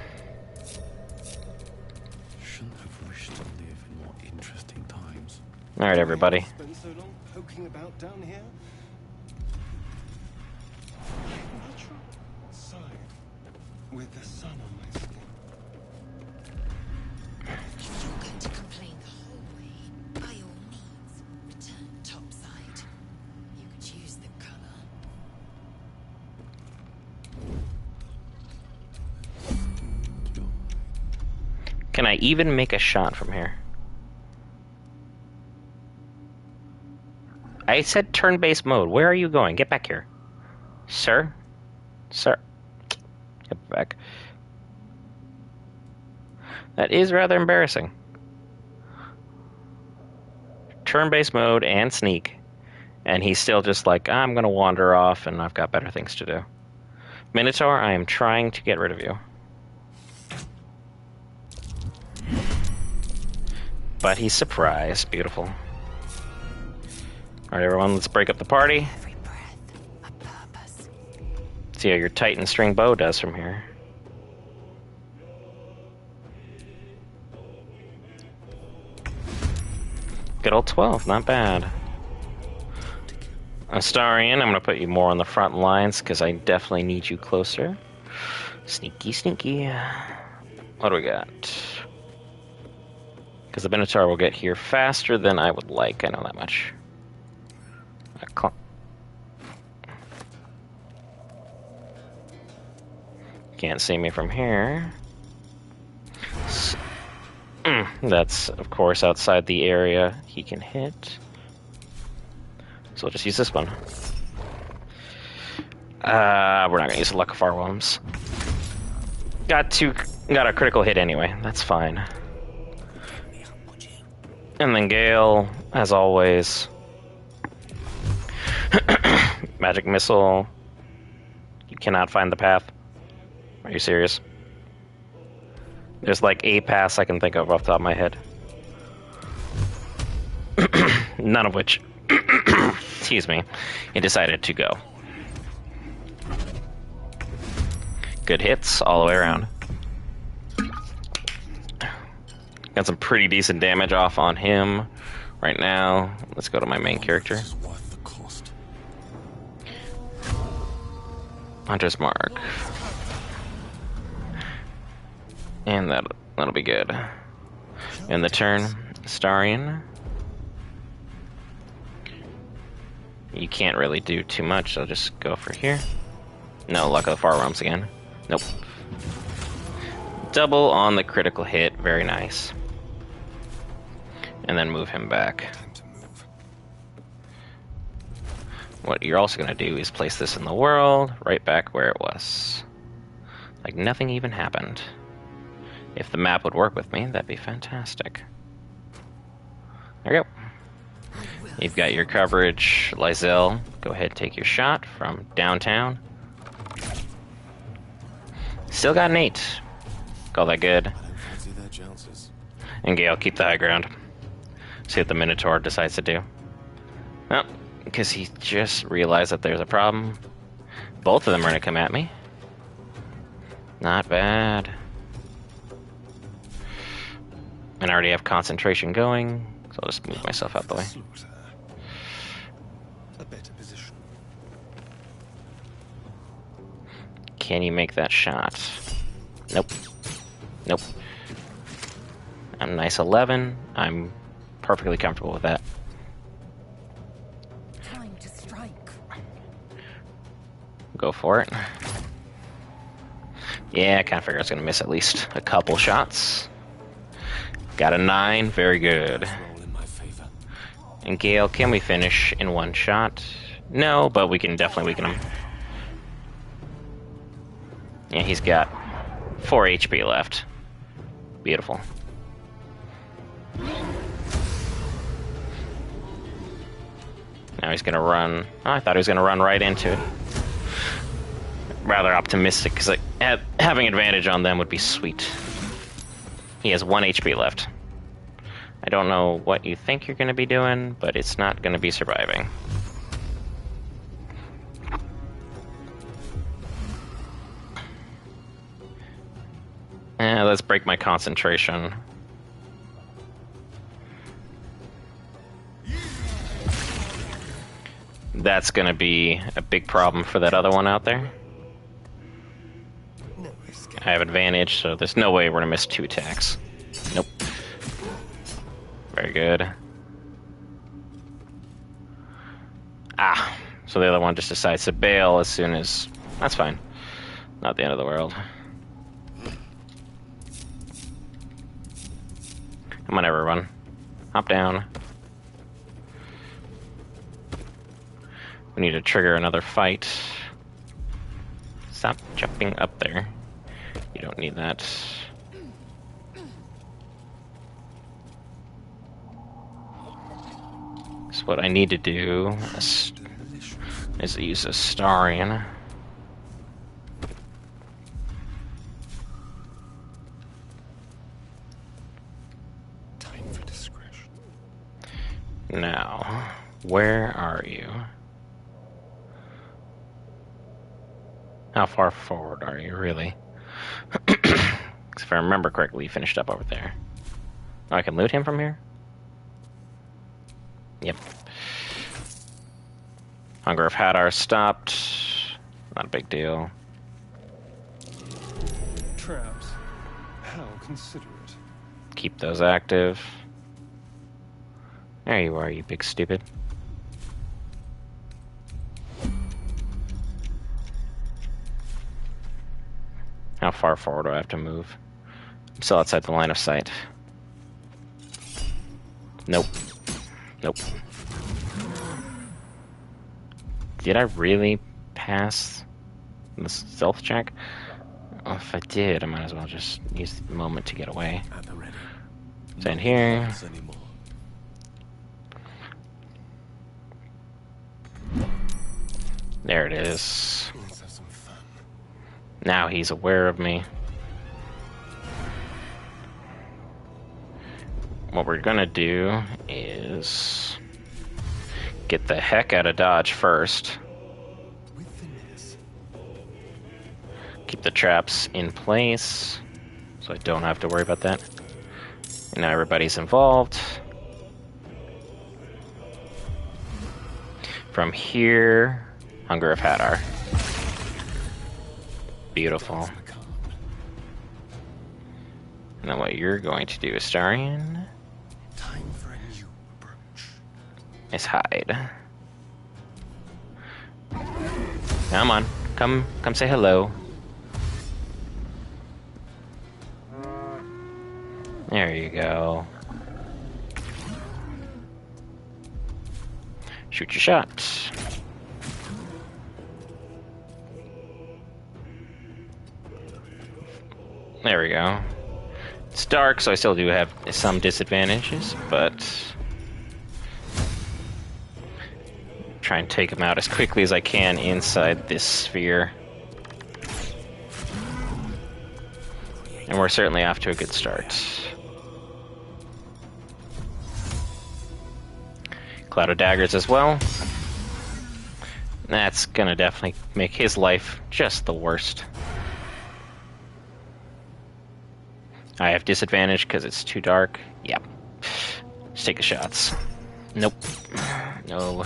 Shouldn't have wished to live in more interesting times. Alright, everybody. Spent so long poking about down here? Natural side with the sun on my skin. If you're going to complain the whole way, by all means, return topside. You could use the color. Can I even make a shot from here? I said turn-based mode. Where are you going? Get back here. Sir? Sir. Get back. That is rather embarrassing. Turn-based mode and sneak. And he's still just like, I'm going to wander off and I've got better things to do. Minotaur, I am trying to get rid of you. But he's surprised. Beautiful. Alright, everyone, let's break up the party. Every breath, a purpose. See how your Titan string bow does from here. Good old 12, not bad. Astarion, I'm going to put you more on the front lines because I definitely need you closer. Sneaky, sneaky. What do we got? Because the Minotaur will get here faster than I would like, I know that much. Can't see me from here. That's, of course, outside the area he can hit. So we'll just use this one. We're not going to use the Luck of Farwhelms. Got a critical hit anyway. That's fine. And then Gale, as always. Magic missile. You cannot find the path. Are you serious? There's like a pass I can think of off the top of my head. None of which, excuse me, he decided to go. Good hits all the way around. Got some pretty decent damage off on him right now. Let's go to my main character. Hunter's Mark. And that'll be good. In the turn, Astarion. You can't really do too much, I'll just go for here. No, Luck of the Farwhelms again. Nope. Double on the critical hit, very nice. And then move him back. What you're also going to do is place this in the world, right back where it was. Like nothing even happened. If the map would work with me, that'd be fantastic. There you go. You've got your coverage. Lysel, go ahead and take your shot from downtown. Still got an 8. Call that good. And Gale, keep the high ground. See what the Minotaur decides to do. Well, because he just realized that there's a problem. Both of them are going to come at me. Not bad. And I already have concentration going, so I'll just move myself out the way. A better position. Can you make that shot? Nope. Nope. I'm nice 11. I'm perfectly comfortable with that. Time to strike. Go for it. Yeah, I kind of figured I was going to miss at least a couple shots. Got a 9, very good. And Gale, can we finish in one shot? No, but we can definitely weaken him. Yeah, he's got 4 HP left. Beautiful. Now he's gonna run. Oh, I thought he was gonna run right into it. Rather optimistic, because like, having advantage on them would be sweet. He has 1 HP left. I don't know what you think you're gonna be doing, but it's not gonna be surviving. Let's break my concentration. That's gonna be a big problem for that other one out there. I have advantage, so there's no way we're gonna miss 2 attacks. Nope. Very good. Ah, so the other one just decides to bail as soon as... That's fine. Not the end of the world. Come on, everyone. Hop down. We need to trigger another fight. Stop jumping up there. You don't need that. So what I need to do is use a Starian. Time for discretion. Now, where are you? How far forward are you, really? If I remember correctly, you finished up over there. Oh, I can loot him from here? Yep. Hunger of Hadar stopped. Not a big deal. Traps. How considerate. Keep those active. There you are, you big stupid. How far forward do I have to move? I'm still outside the line of sight. Nope. Nope. Did I really pass the stealth check? Oh, if I did, I might as well just use the moment to get away. At the ready. Stand here. Anymore. There it is. Let's have some fun. Now he's aware of me. What we're gonna do is get the heck out of dodge first. With finesse. Keep the traps in place, so I don't have to worry about that. And now everybody's involved. From here, Hunger of Hadar. Beautiful. And then what you're going to do, Astarion, Time for a new approach. is hide. Come on, come say hello. There you go. Shoot your shot. There we go. It's dark, so I still do have some disadvantages, but try and take him out as quickly as I can inside this sphere. And we're certainly off to a good start. Cloud of Daggers as well. That's gonna definitely make his life just the worst. I have disadvantage because it's too dark. Yep. Just take the shots. Nope. No.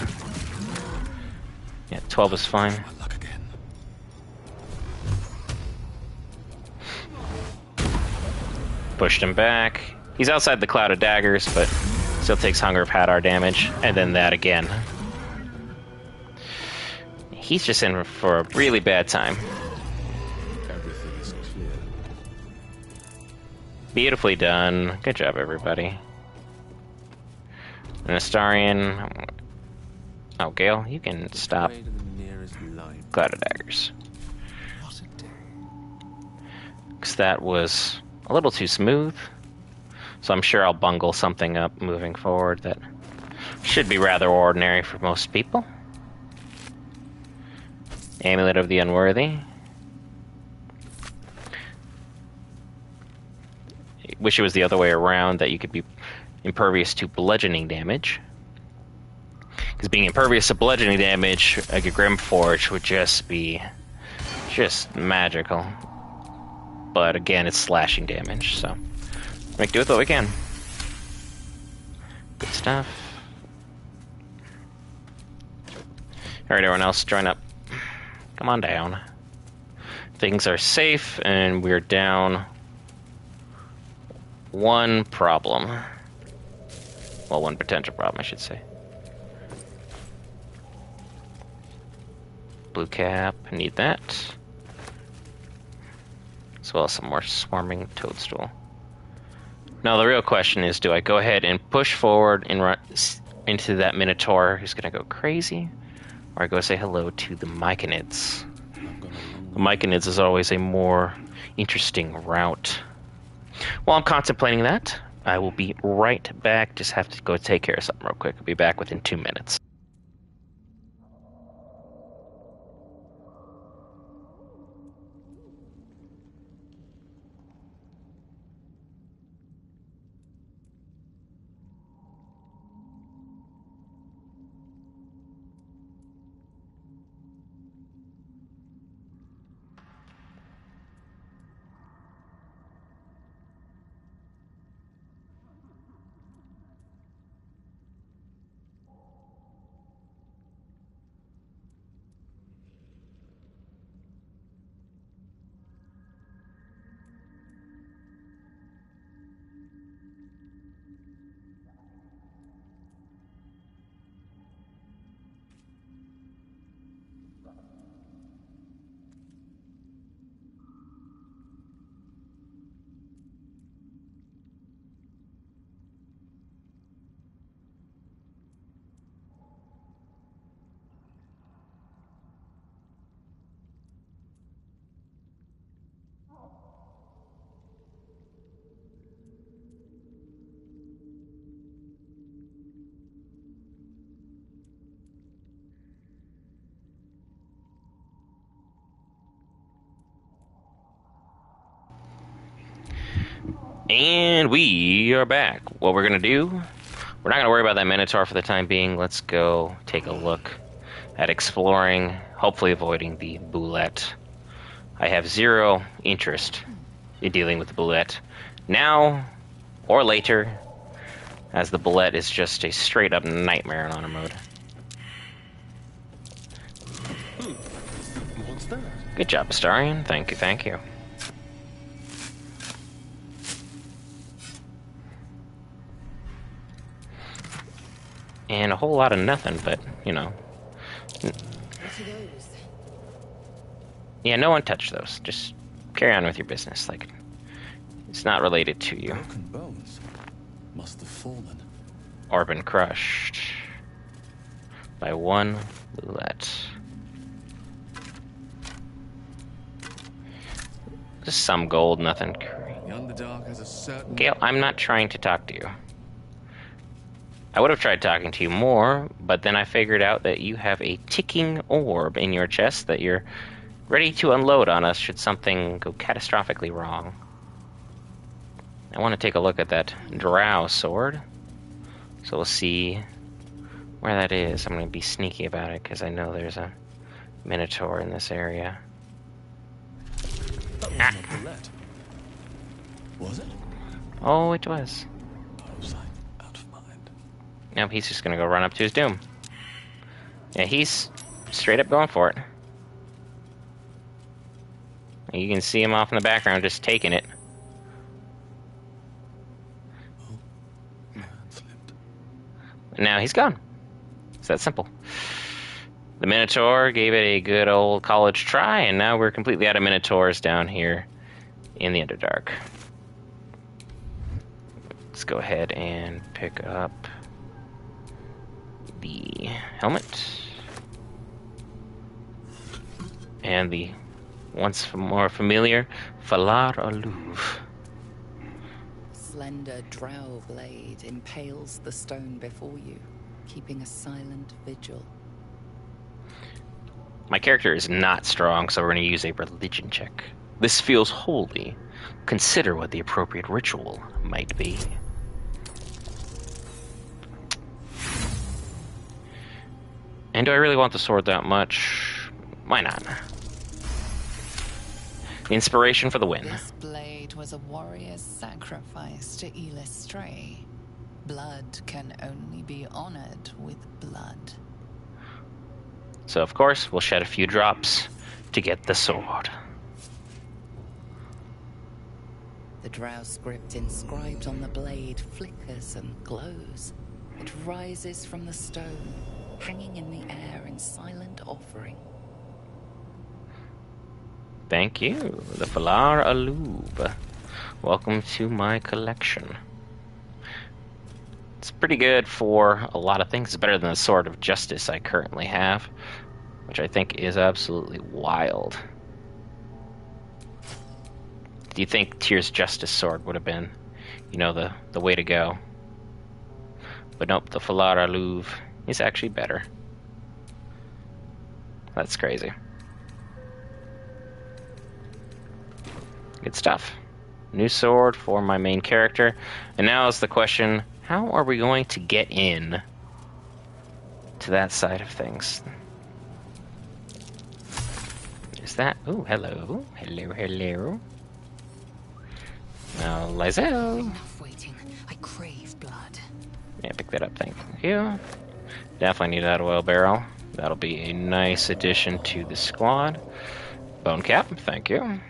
Yeah, 12 is fine. My luck again. Pushed him back. He's outside the Cloud of Daggers, but still takes Hunger of Hadar damage, and then that again. He's just in for a really bad time. Everything is clear. Beautifully done. Good job, everybody. And Astarion. Oh, Gale, you can stop Way to the nearest light. Cloud of Daggers. What a day. because that was a little too smooth. So I'm sure I'll bungle something up moving forward that should be rather ordinary for most people. Amulet of the Unworthy. Wish it was the other way around, that you could be impervious to bludgeoning damage. Because being impervious to bludgeoning damage, like a Grimforge, would just be magical. But again, it's slashing damage, so make do with what we can. Good stuff. Alright, everyone else, join up. Come on down. Things are safe, and we're down one problem. Well, one potential problem, I should say. Blue cap, need that. As well as some more swarming toadstool. Now the real question is, do I go ahead and push forward and run into that Minotaur who's going to go crazy? Or I go say hello to the Myconids? The Myconids is always a more interesting route. While I'm contemplating that, I will be right back. Just have to go take care of something real quick. I'll be back within 2 minutes. And we are back. What we're going to do, we're not going to worry about that Minotaur for the time being. Let's go take a look at exploring, hopefully avoiding the Boulette. I have zero interest in dealing with the Boulette now or later, as the Boulette is just a straight up nightmare in honor mode. What's that? Good job, Astarion. Thank you, thank you. And a whole lot of nothing, but, you know. What are those? Yeah, no one touch those. Just carry on with your business. Like, it's not related to you. Broken bones. Must have fallen. Or been crushed by one Boulette. Just some gold, nothing. The Underdark has a certain... Gale, I'm not trying to talk to you. I would have tried talking to you more, but then I figured out that you have a ticking orb in your chest that you're ready to unload on us should something go catastrophically wrong. I want to take a look at that drow sword. So we'll see where that is. I'm going to be sneaky about it because I know there's a Minotaur in this area. That wasn't a bullet. Was it? Oh, it was. Was I out of mind? Nope, he's just going to go run up to his doom. Yeah, he's straight up going for it. You can see him off in the background just taking it. Now he's gone. It's that simple. The Minotaur gave it a good old college try, and now we're completely out of Minotaurs down here in the Underdark. Let's go ahead and pick up the helmet and the once more familiar, Falar Aluv. Slender drow blade impales the stone before you, keeping a silent vigil. My character is not strong, so we're going to use a religion check. This feels holy. Consider what the appropriate ritual might be. And do I really want the sword that much? Why not? Inspiration for the win. This blade was a warrior's sacrifice to Illustray. Blood can only be honored with blood. So, of course, we'll shed a few drops to get the sword. The drow script inscribed on the blade flickers and glows. It rises from the stone, hanging in the air in silent offering. Thank you, the Falar Alub. Welcome to my collection. It's pretty good for a lot of things. It's better than the Sword of Justice I currently have, which I think is absolutely wild. Do you think Tyr's Justice Sword would have been, you know, the way to go? But nope, the Falar Aluv is actually better. That's crazy. Good stuff. New sword for my main character. And now is the question, how are we going to get in to that side of things? Is that... Oh, hello. Hello, hello. Now, Lizelle. Enough waiting. I crave blood. Yeah, pick that up, thank you. Definitely need that oil barrel. That'll be a nice addition to the squad. Bone cap, thank you.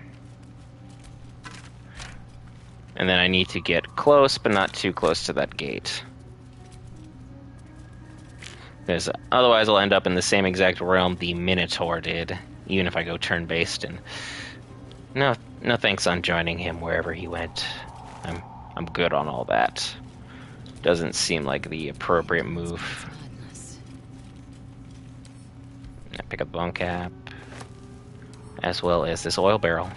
And then I need to get close, but not too close to that gate. Because otherwise I'll end up in the same exact realm the Minotaur did, even if I go turn-based. And no thanks on joining him wherever he went. I'm good on all that. Doesn't seem like the appropriate move. I pick up bone cap, as well as this oil barrel.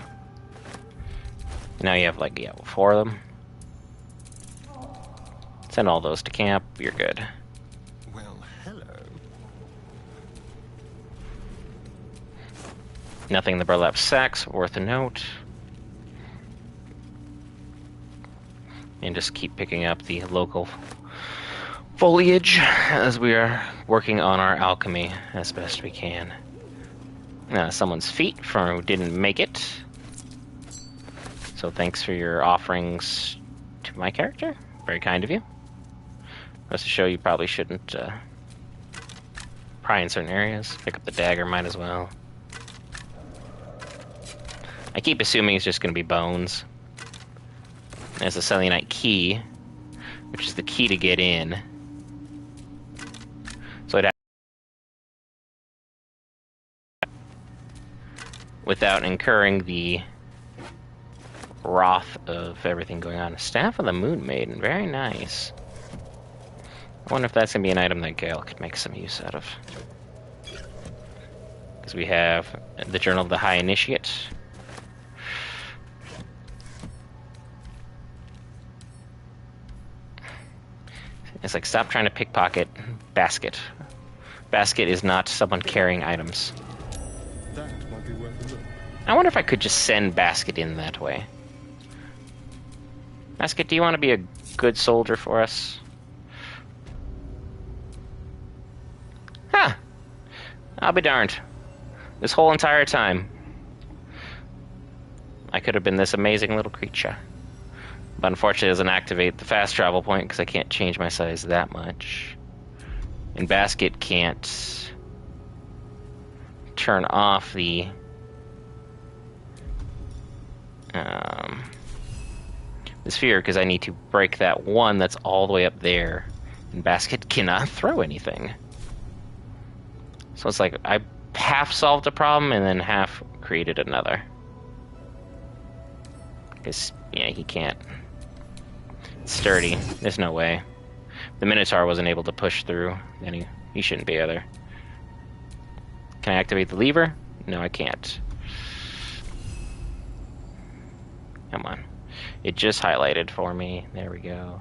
Now you have, like, yeah, 4 of them. Send all those to camp, you're good. Well, hello. Nothing in the burlap sacks, worth a note. And just keep picking up the local foliage as we are working on our alchemy as best we can. Someone's feet from who didn't make it. So thanks for your offerings to my character. Very kind of you. Goes to show you probably shouldn't pry in certain areas. Pick up the dagger, might as well. I keep assuming it's just going to be bones. There's a Selenite key, which is the key to get in. So I'd have, without incurring the wrath of everything going on. Staff of the Moon Maiden, very nice. I wonder if that's going to be an item that Gale could make some use out of. Because we have the Journal of the High Initiate. It's like, stop trying to pickpocket Basket. Basket is not someone carrying items. That might be worth a look. I wonder if I could just send Basket in that way. Basket, do you want to be a good soldier for us? Huh. I'll be darned. This whole entire time, I could have been this amazing little creature. But unfortunately it doesn't activate the fast travel point because I can't change my size that much. And Basket can't turn off the sphere because I need to break that one that's all the way up there. And Basket cannot throw anything. So it's like I half solved a problem and then half created another. Because, yeah, he can't. It's sturdy. There's no way. The Minotaur wasn't able to push through, and he shouldn't be either. Can I activate the lever? No, I can't. Come on. It just highlighted for me. There we go.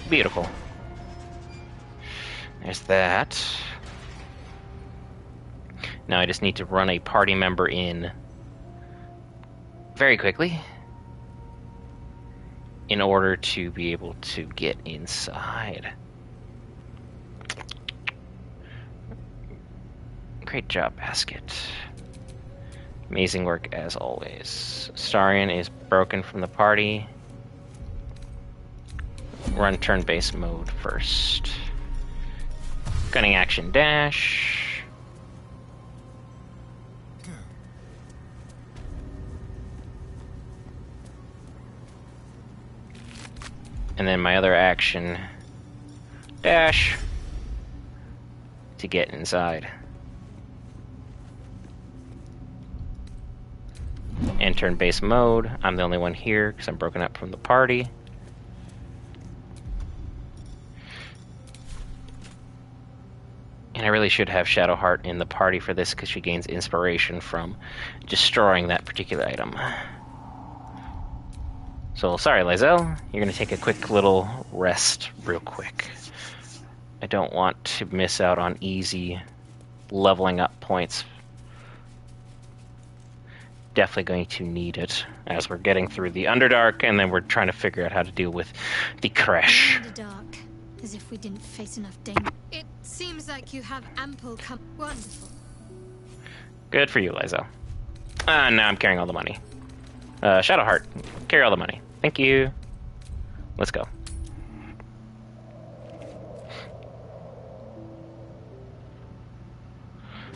Beautiful. There's that. Now I just need to run a party member in very quickly in order to be able to get inside. Great job, Basket. Amazing work as always. Starion is broken from the party. Run turn-based mode first. Gunning action dash. And then my other action dash to get inside. And turn-based mode. I'm the only one here because I'm broken up from the party. And I really should have Shadowheart in the party for this because she gains inspiration from destroying that particular item. So, sorry, Lizelle. You're going to take a quick little rest real quick. I don't want to miss out on easy leveling up points. Definitely going to need it as we're getting through the Underdark, and then we're trying to figure out how to deal with the crash. Underdark, as if we didn't face enough danger. It seems like you have ample Wonderful. Good for you, Liza. Now I'm carrying all the money. Shadowheart, carry all the money. Thank you. Let's go.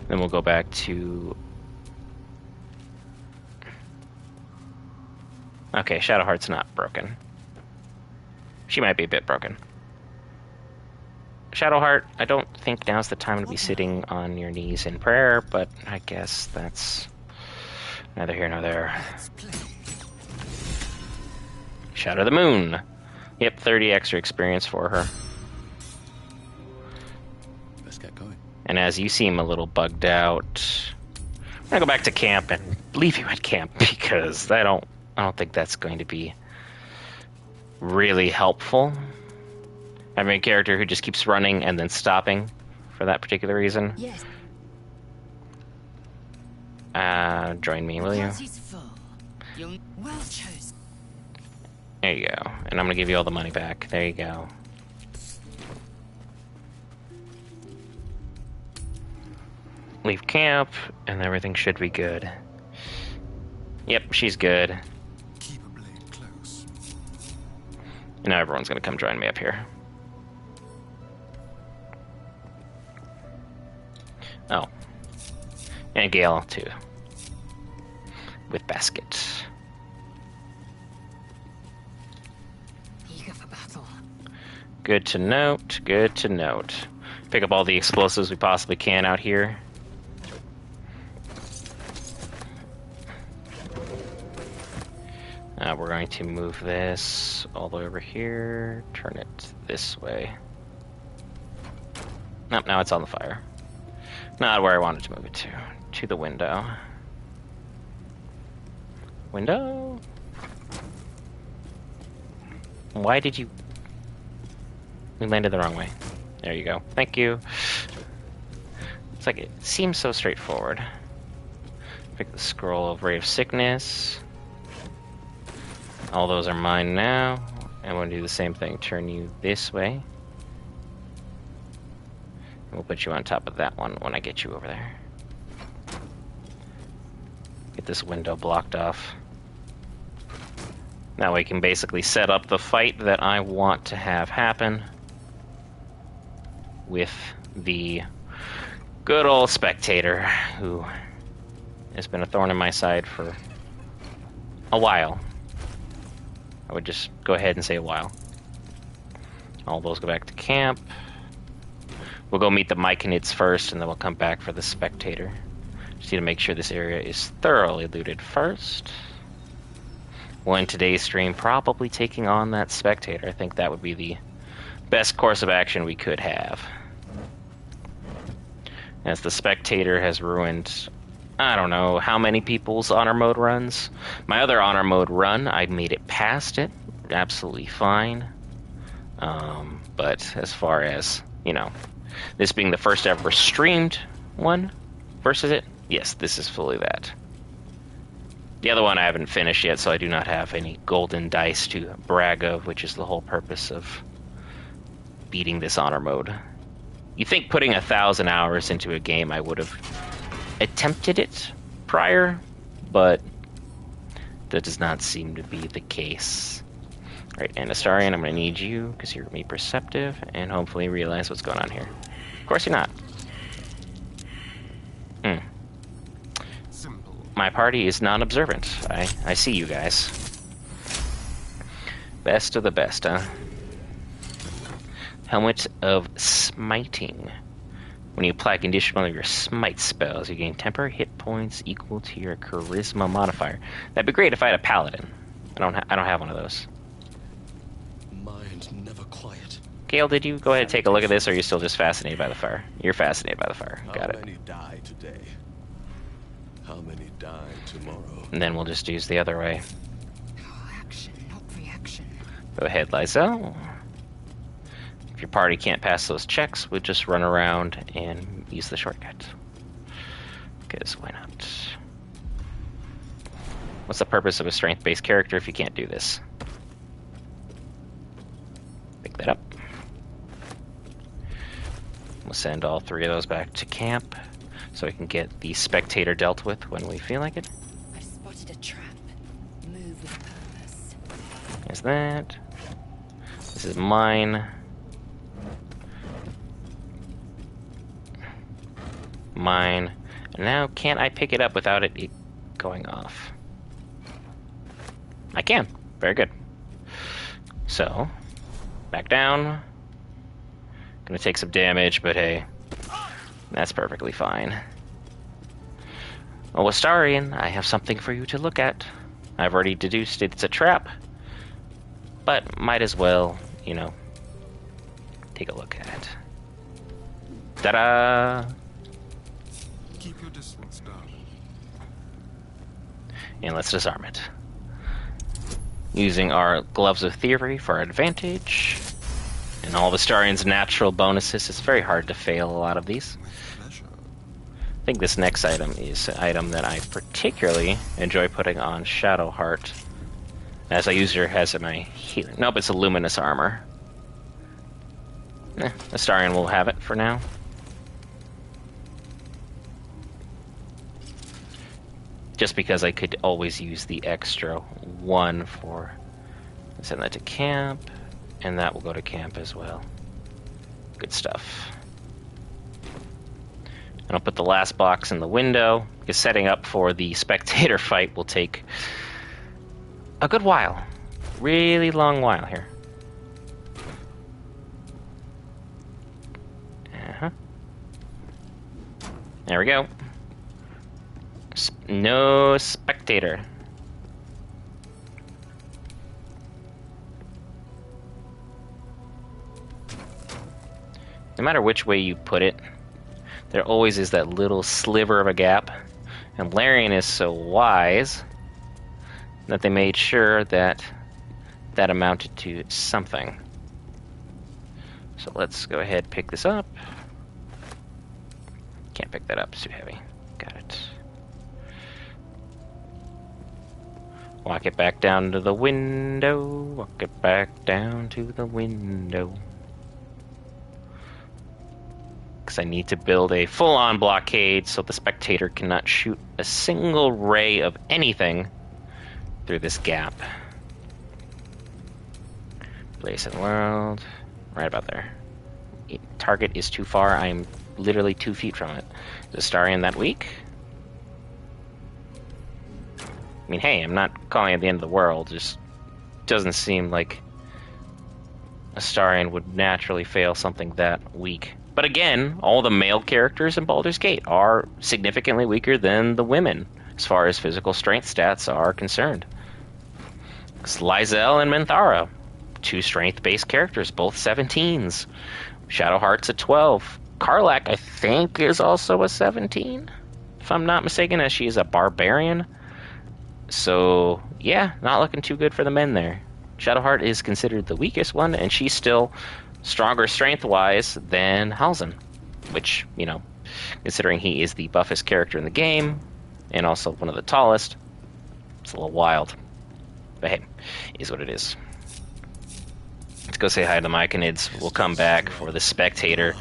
Then we'll go back to... Okay, Shadowheart's not broken. She might be a bit broken. Shadowheart, I don't think now's the time to be sitting on your knees in prayer, but I guess that's neither here nor there. Shadow the Moon. Yep, 30 extra experience for her. Let's get going. And as you seem a little bugged out, I'm gonna go back to camp and leave you at camp because I don't think that's going to be really helpful. Having a character who just keeps running and then stopping for that particular reason. Yes. Join me, will you? Well chosen. There you go. And I'm gonna give you all the money back. There you go. Leave camp, and everything should be good. Yep, she's good. Keep a blade close. And now everyone's gonna come join me up here. Oh. And Gale, too. With Basket. Eager for battle. Good to note, good to note. Pick up all the explosives we possibly can out here. We're going to move this all the way over here, turn it this way. Nope, now it's on the fire. Not where I wanted to move it to the window. Window? Why did you... We landed the wrong way. There you go. Thank you. It's like it seems so straightforward. Pick the scroll of Ray of Sickness. All those are mine now. And we'll do the same thing. Turn you this way. We'll put you on top of that one when I get you over there. Get this window blocked off. That way we can basically set up the fight that I want to have happen with the good old Spectator, who has been a thorn in my side for a while. I would just go ahead and say a while. All those go back to camp. We'll go meet the Myconids first, and then we'll come back for the Spectator. Just need to make sure this area is thoroughly looted first. Well, in today's stream, probably taking on that Spectator. I think that would be the best course of action we could have. As the Spectator has ruined I don't know how many people's honor mode runs. My other honor mode run, I made it past it. Absolutely fine. But as far as, you know, this being the first ever streamed one versus it, yes, this is fully that. The other one I haven't finished yet, so I do not have any golden dice to brag of, which is the whole purpose of beating this honor mode. You think putting 1,000 hours into a game, I would have attempted it prior, but that does not seem to be the case. Alright, and Astarion, I'm going to need you, because you're going to be perceptive, and hopefully realize what's going on here. Of course you're not. My party is non-observant. I see you guys. Best of the best, huh? Helmet of Smiting. When you apply a condition on your smite spells, you gain temporary hit points equal to your charisma modifier. That'd be great if I had a paladin. I don't have one of those. Mind never quiet. Gale, did you go ahead and take a look at this, or are you still just fascinated by the fire? You're fascinated by the fire. Got it. How many die today? How many die tomorrow? And then we'll just use the other way. Action, not reaction. Go ahead, Lysel. If your party can't pass those checks, we'll just run around and use the shortcut. Because why not? What's the purpose of a strength-based character if you can't do this? Pick that up. We'll send all 3 of those back to camp so we can get the spectator dealt with when we feel like it. I've spotted a trap. Move with purpose. There's that. This is mine. Mine. And now, can't I pick it up without it going off? I can. Very good. So, back down. Gonna take some damage, but hey, that's perfectly fine. Oh, Astarion, I have something for you to look at. I've already deduced it's a trap, but might as well, you know, take a look at it. Ta-da! Keep your distance, darling. And let's disarm it. Using our Gloves of Theory for our advantage. And all of Astarion's natural bonuses. It's very hard to fail a lot of these. Pleasure. I think this next item is an item that I particularly enjoy putting on Shadowheart, as I use her as my healer. Nope, it's a luminous armor. Astarion will have it for now. Just because I could always use the extra 1 for... Send that to camp, and that will go to camp as well. Good stuff. And I'll put the last box in the window, because setting up for the spectator fight will take a good while. Really long while here. There we go. No spectator. No matter which way you put it, there always is that little sliver of a gap. And Larian is so wise that they made sure that that amounted to something. So let's go ahead and pick this up. Can't pick that up, it's too heavy. Got it. Walk it back down to the window. Walk it back down to the window. Because I need to build a full-on blockade so the spectator cannot shoot a single ray of anything through this gap. Place in the world. Right about there. Target is too far. I am literally 2 feet from it. Is Astarion that weak? I mean, hey, I'm not calling it the end of the world. Just doesn't seem like Astarion would naturally fail something that weak. But again, all the male characters in Baldur's Gate are significantly weaker than the women, as far as physical strength stats are concerned. Lysel and Minthara, 2 strength-based characters, both 17s. Shadowheart's a 12. Karlach, I think, is also a 17, if I'm not mistaken, as she is a barbarian. So, yeah, not looking too good for the men there. Shadowheart is considered the weakest one, and she's still stronger strength-wise than Halsin. Which, you know, considering he is the buffest character in the game, and also one of the tallest, it's a little wild. But hey, is what it is. Let's go say hi to the Myconids. We'll come back for the Spectator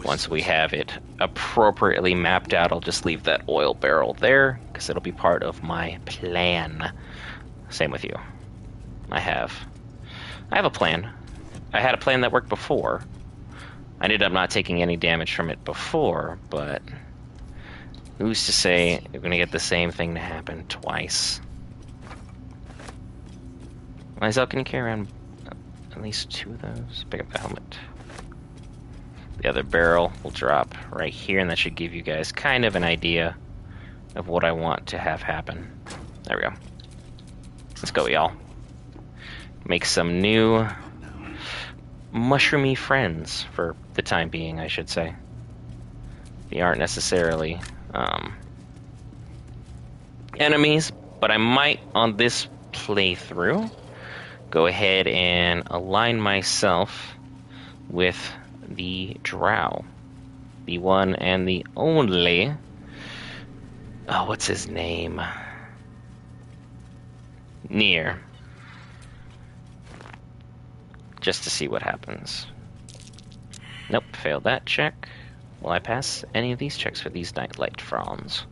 once we have it appropriately mapped out. I'll just leave that oil barrel there, because it'll be part of my plan. Same with you. I have a plan. I had a plan that worked before. I ended up not taking any damage from it before, but who's to say you're going to get the same thing to happen twice? Lysel, can you carry around at least 2 of those? Pick up the helmet. The other barrel will drop right here, and that should give you guys kind of an idea of what I want to have happen. There we go. Let's go, y'all. Make some new mushroomy friends, for the time being, I should say. They aren't necessarily enemies, but I might, on this playthrough, go ahead and align myself with the Drow. The one and the only... Oh, what's his name? Nier. Just to see what happens. Nope, failed that check. Will I pass any of these checks for these Nightlight Fronds?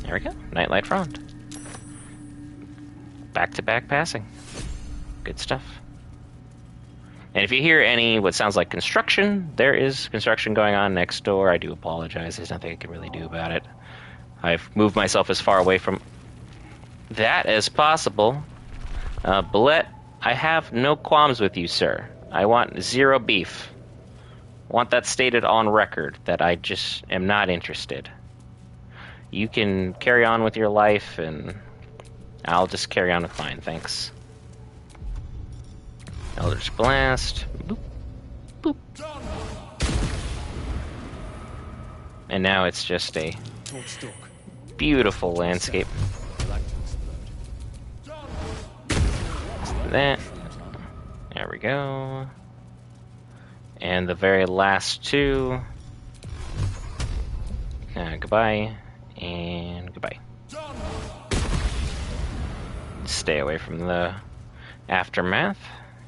There we go, Nightlight Frond. Back-to-back passing. Good stuff. And if you hear any what sounds like construction, there is construction going on next door. I do apologize. There's nothing I can really do about it. I've moved myself as far away from that as possible. Bullet, I have no qualms with you, sir. I want 0 beef. I want that stated on record, that I just am not interested. You can carry on with your life, and I'll just carry on with mine, thanks. Eldritch Blast. Boop. Boop. And now it's just a beautiful landscape. That. There we go. And the very last 2. Goodbye. And goodbye. Stay away from the aftermath,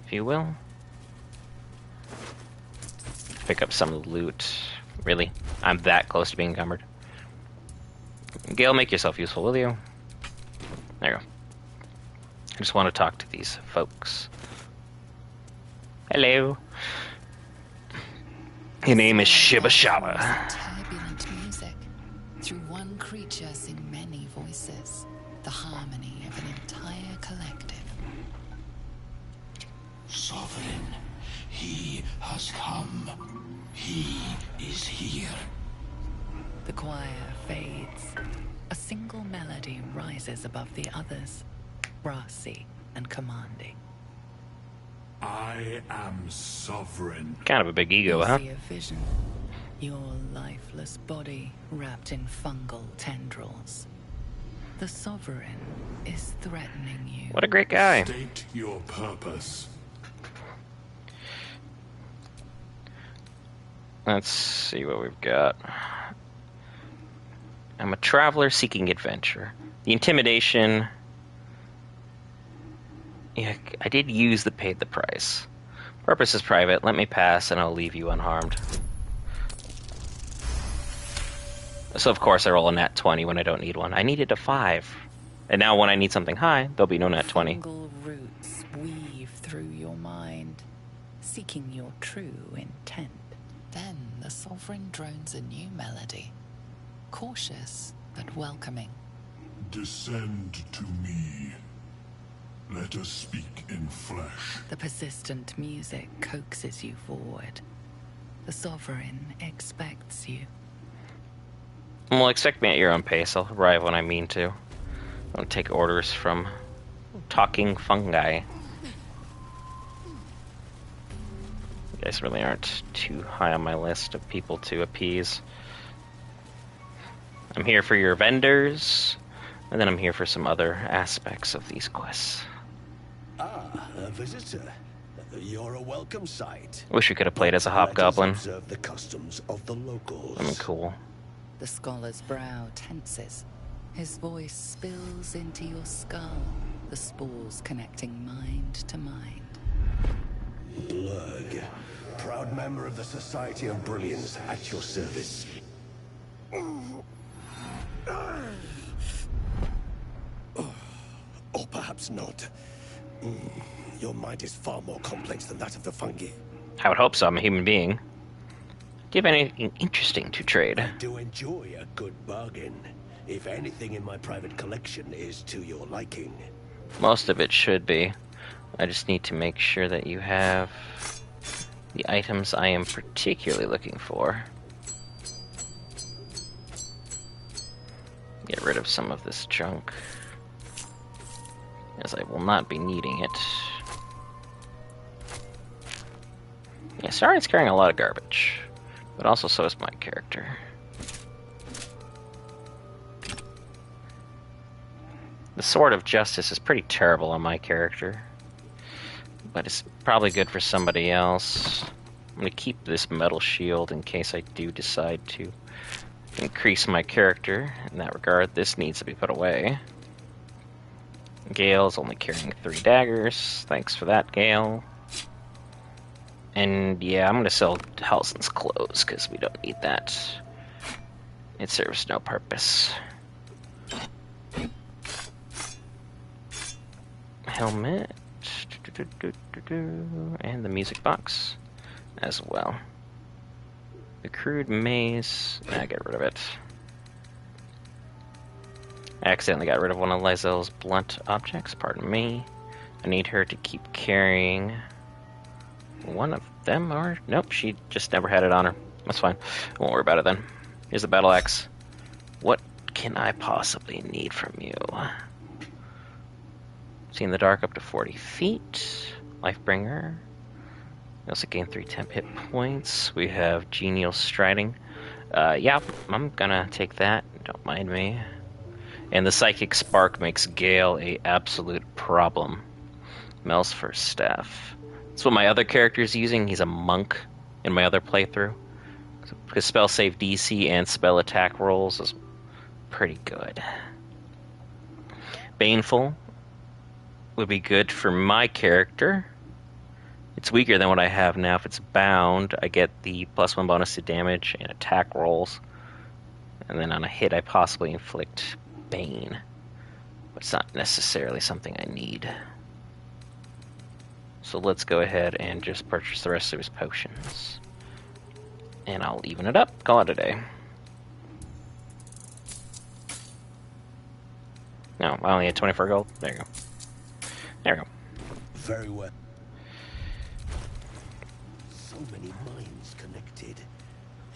if you will. Pick up some loot. Really? I'm that close to being encumbered. Gale, make yourself useful, will you? There you go. I just want to talk to these folks. Hello. Your name is Shiba Shaba. Turbulent music. Through one creature sing many voices. The harmony of an entire collective. Sovereign, he has come. He is here. The choir fades. A single melody rises above the others, brassy and commanding. I am sovereign. Kind of a big ego, You huh? see a vision. Your lifeless body wrapped in fungal tendrils. The Sovereign is threatening you. What a great guy. State your purpose. Let's see what we've got. I'm a traveler seeking adventure. The intimidation... Yeah, I did use the paid the price. Purpose is private. Let me pass and I'll leave you unharmed. So of course I roll a nat 20 when I don't need one. I needed a 5. And now when I need something high, there'll be no nat 20. Fungal roots weave through your mind, seeking your true intent. Then the Sovereign drones a new melody. Cautious, but welcoming. Descend to me. Let us speak in flesh. The persistent music coaxes you forward. The Sovereign expects you. Well, expect me at your own pace. I'll arrive when I mean to. I don't take orders from talking fungi. You guys really aren't too high on my list of people to appease. I'm here for your vendors, and then I'm here for some other aspects of these quests. Ah, a visitor. You're a welcome sight. Wish we could have played as a Let us hobgoblin. observe the customs of the locals. I mean, cool. The scholar's brow tenses. His voice spills into your skull, the spores connecting mind to mind. Blurg, proud member of the Society of Brilliance, at your service. Or perhaps not. Your mind is far more complex than that of the fungi. I would hope so. I'm a human being. Do you have anything interesting to trade? I do enjoy a good bargain. If anything in my private collection is to your liking. Most of it should be. I just need to make sure that you have the items I am particularly looking for. Get rid of some of this junk, as I will not be needing it. Yeah, Saren's carrying a lot of garbage, but also so is my character. The Sword of Justice is pretty terrible on my character, but it's probably good for somebody else. I'm going to keep this metal shield in case I do decide to increase my character. In that regard, this needs to be put away. Gale's only carrying 3 daggers. Thanks for that, Gale. And yeah, I'm going to sell Halsin's clothes because we don't need that. It serves no purpose. Helmet. And the music box as well. The crude maze. Get rid of it. I accidentally got rid of one of Lyselle's blunt objects, pardon me. I need her to keep carrying one of them, or nope, she just never had it on her. That's fine. I won't worry about it then. Here's the battle axe. What can I possibly need from you? See in the dark up to 40 feet. Lifebringer. We also gain 3 temp hit points. We have genial striding. Yeah, I'm gonna take that. Don't mind me. And the psychic spark makes Gale a absolute problem. Mel's first staff. That's what my other character is using. He's a monk in my other playthrough. His spell save DC and spell attack rolls is pretty good. Baneful would be good for my character. It's weaker than what I have now. If it's bound, I get the +1 bonus to damage and attack rolls. And then on a hit, I possibly inflict Bane. But it's not necessarily something I need. So let's go ahead and just purchase the rest of his potions. And I'll even it up. Call it a day. No, I only had 24 gold. There you go. There we go. Very well. So many minds connected.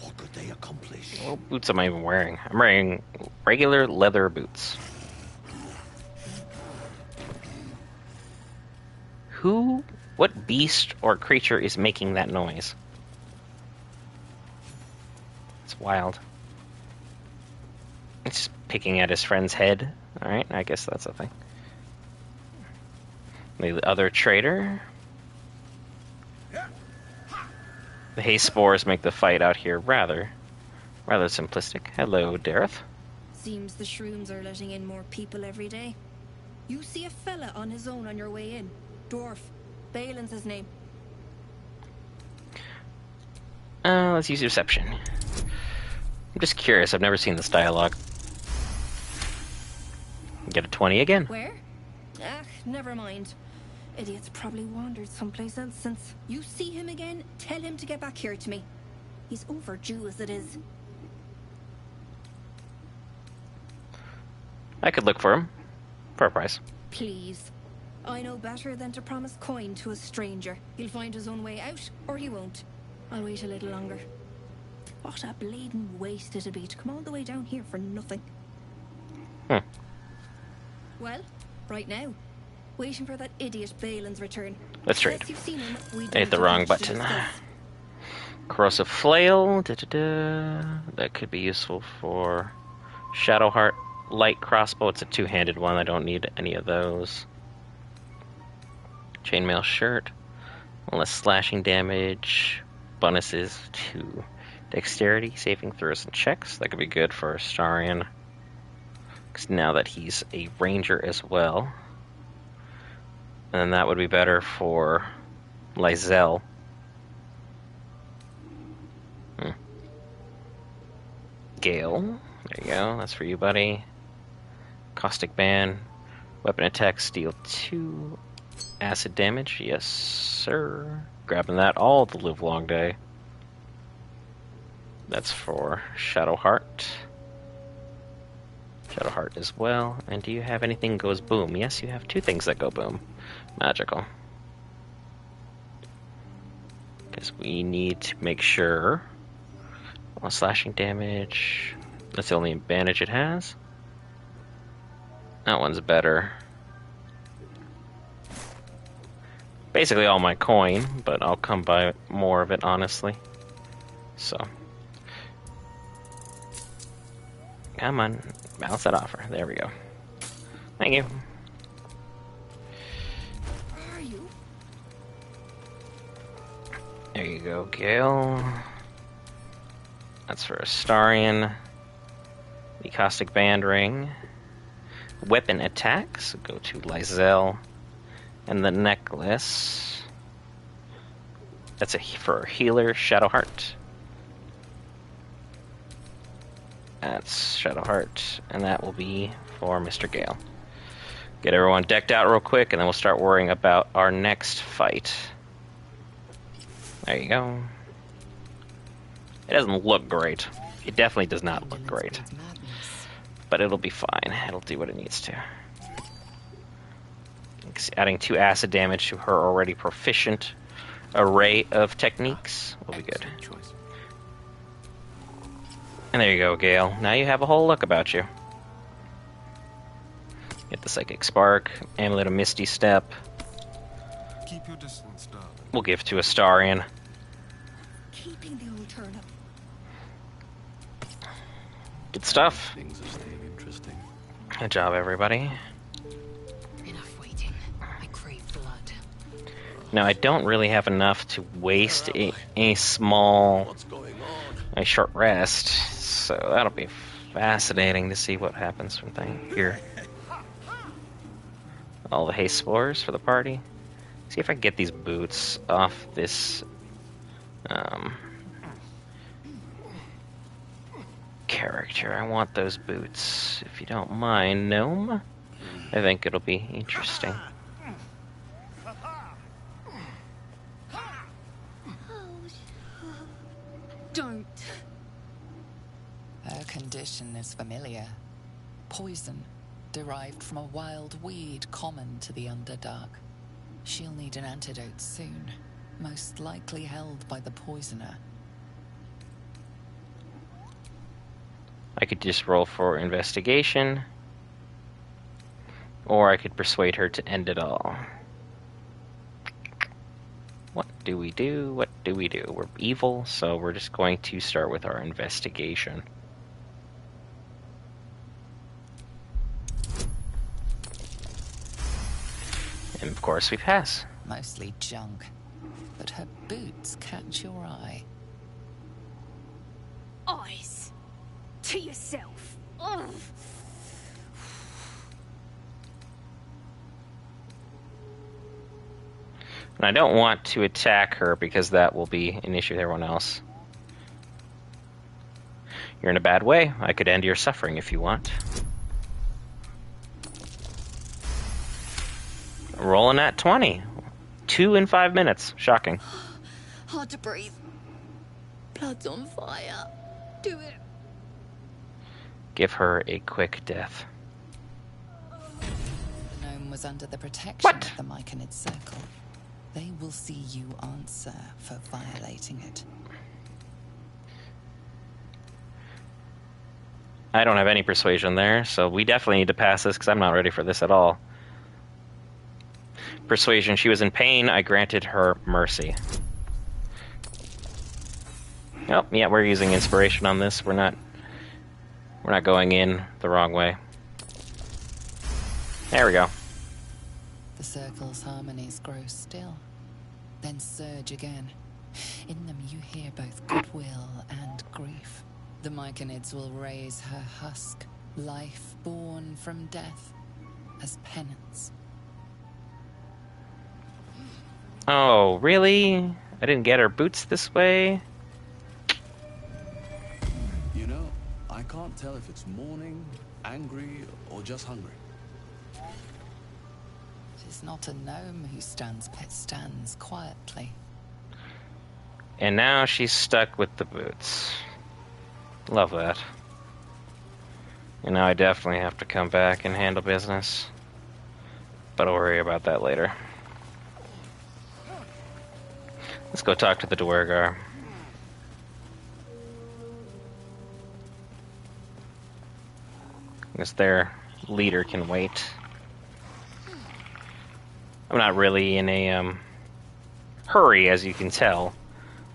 What could they accomplish? What boots am I even wearing? I'm wearing regular leather boots. What beast or creature is making that noise? It's wild. It's just picking at his friend's head. Alright, I guess that's a thing. The other trader. The haze spores make the fight out here rather simplistic. Hello, Dareth. Seems the shrooms are letting in more people every day. You see a fella on his own on your way in. Dwarf. Balin's his name. Let's use deception. I'm just curious. I've never seen this dialogue. Get a 20 again. Where? Ah, never mind. Idiot's probably wandered someplace else since. You see him again, tell him to get back here to me. He's overdue as it is. I could look for him. For a price. Please. I know better than to promise coin to a stranger. He'll find his own way out, or he won't. I'll wait a little longer. What a bleeding waste it'd be to come all the way down here for nothing. Well, right now. Waiting for that idiot Balin's return. Let's trade. Unless you've seen him, we I hit don't the have wrong much to button. discuss. Corrosive flail. That could be useful for Shadowheart light crossbow. It's a two-handed one. I don't need any of those. Chainmail shirt. Less slashing damage. Bonuses to dexterity, saving throws, and checks. That could be good for Astarion. Because now that he's a ranger as well. And then that would be better for Lysel. Gale. There you go. That's for you, buddy. Caustic Band. Weapon attack, steal 2. Acid damage. Yes, sir. Grabbing that all the live long day. That's for Shadowheart. Shadowheart as well. And do you have anything goes boom? Yes, you have 2 things that go boom. Magical. Because we need to make sure. Well, slashing damage. That's the only advantage it has. That one's better. Basically all my coin, but I'll come by more of it, honestly. So. Come on. Balance that offer. There we go. Thank you. Where are you? There you go, Gale. That's for Astarion. The Caustic Band ring. Weapon attacks go to Lysel. And the necklace. That's for healer, Shadowheart. That's Shadowheart. And that will be for Mr. Gale. Get everyone decked out real quick, and then we'll start worrying about our next fight. There you go. It doesn't look great. It definitely does not look great. But it'll be fine. It'll do what it needs to. Adding 2 acid damage to her already proficient array of techniques will be good. And there you go, Gale. Now you have a whole look about you. Get the Psychic Spark, Amulet of Misty Step. Keep your distance, darling. We'll give to Astarion. Keeping the old turnip. Good stuff. Things are staying interesting. Good job, everybody. Enough waiting. I crave blood. Now, I don't really have enough to waste a small, a short rest, so that'll be fascinating to see what happens from here. All the haste spores for the party. See if I can get these boots off this character. I want those boots, if you don't mind, Gnome. I think it'll be interesting. Don't. Her condition is familiar. Poison, derived from a wild weed common to the Underdark. She'll need an antidote soon, most likely held by the poisoner. I could just roll for investigation, or I could persuade her to end it all. What do we do? What do we do? We're evil, so we're just going to start with our investigation. And of course we pass. Mostly junk, but her boots catch your eye. Eyes. To yourself. Ugh. And I don't want to attack her because that will be an issue with everyone else. You're in a bad way. I could end your suffering if you want. Rolling at 20. 2 in 5 minutes. Shocking. Hard to breathe. Blood's on fire. Do it. Give her a quick death. The gnome was under the protection What? of the Myconid Circle. They will see you answer for violating it. I don't have any persuasion there, so we definitely need to pass this because I'm not ready for this at all. Persuasion. She was in pain. I granted her mercy. Oh, yeah, we're using inspiration on this. We're We're not going in the wrong way. There we go. The circle's harmonies grow still, then surge again. In them you hear both goodwill and grief. The Myconids will raise her husk, life born from death, as penance. Oh, really? I didn't get her boots this way? You know, I can't tell if it's mourning, angry, or just hungry. She's not a gnome who stands quietly. And now she's stuck with the boots. Love that. And now I definitely have to come back and handle business. But I'll worry about that later. Let's go talk to the Duergar. Because their leader can wait. I'm not really in a hurry, as you can tell,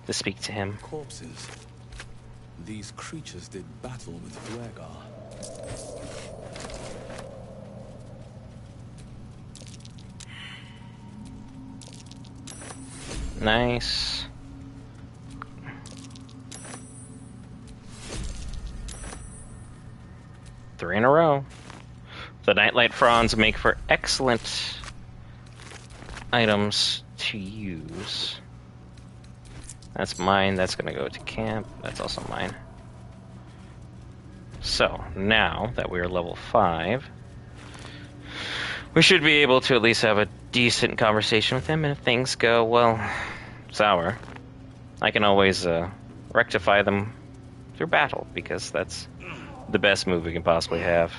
to speak to him. Corpses. These creatures did battle with Duergar. Nice. Three in a row. The nightlight fronds make for excellent items to use. That's mine. That's going to go to camp. That's also mine. So, now that we're level 5, we should be able to at least have a decent conversation with him, and if things go, well, sour, I can always rectify them through battle, because that's the best move we can possibly have.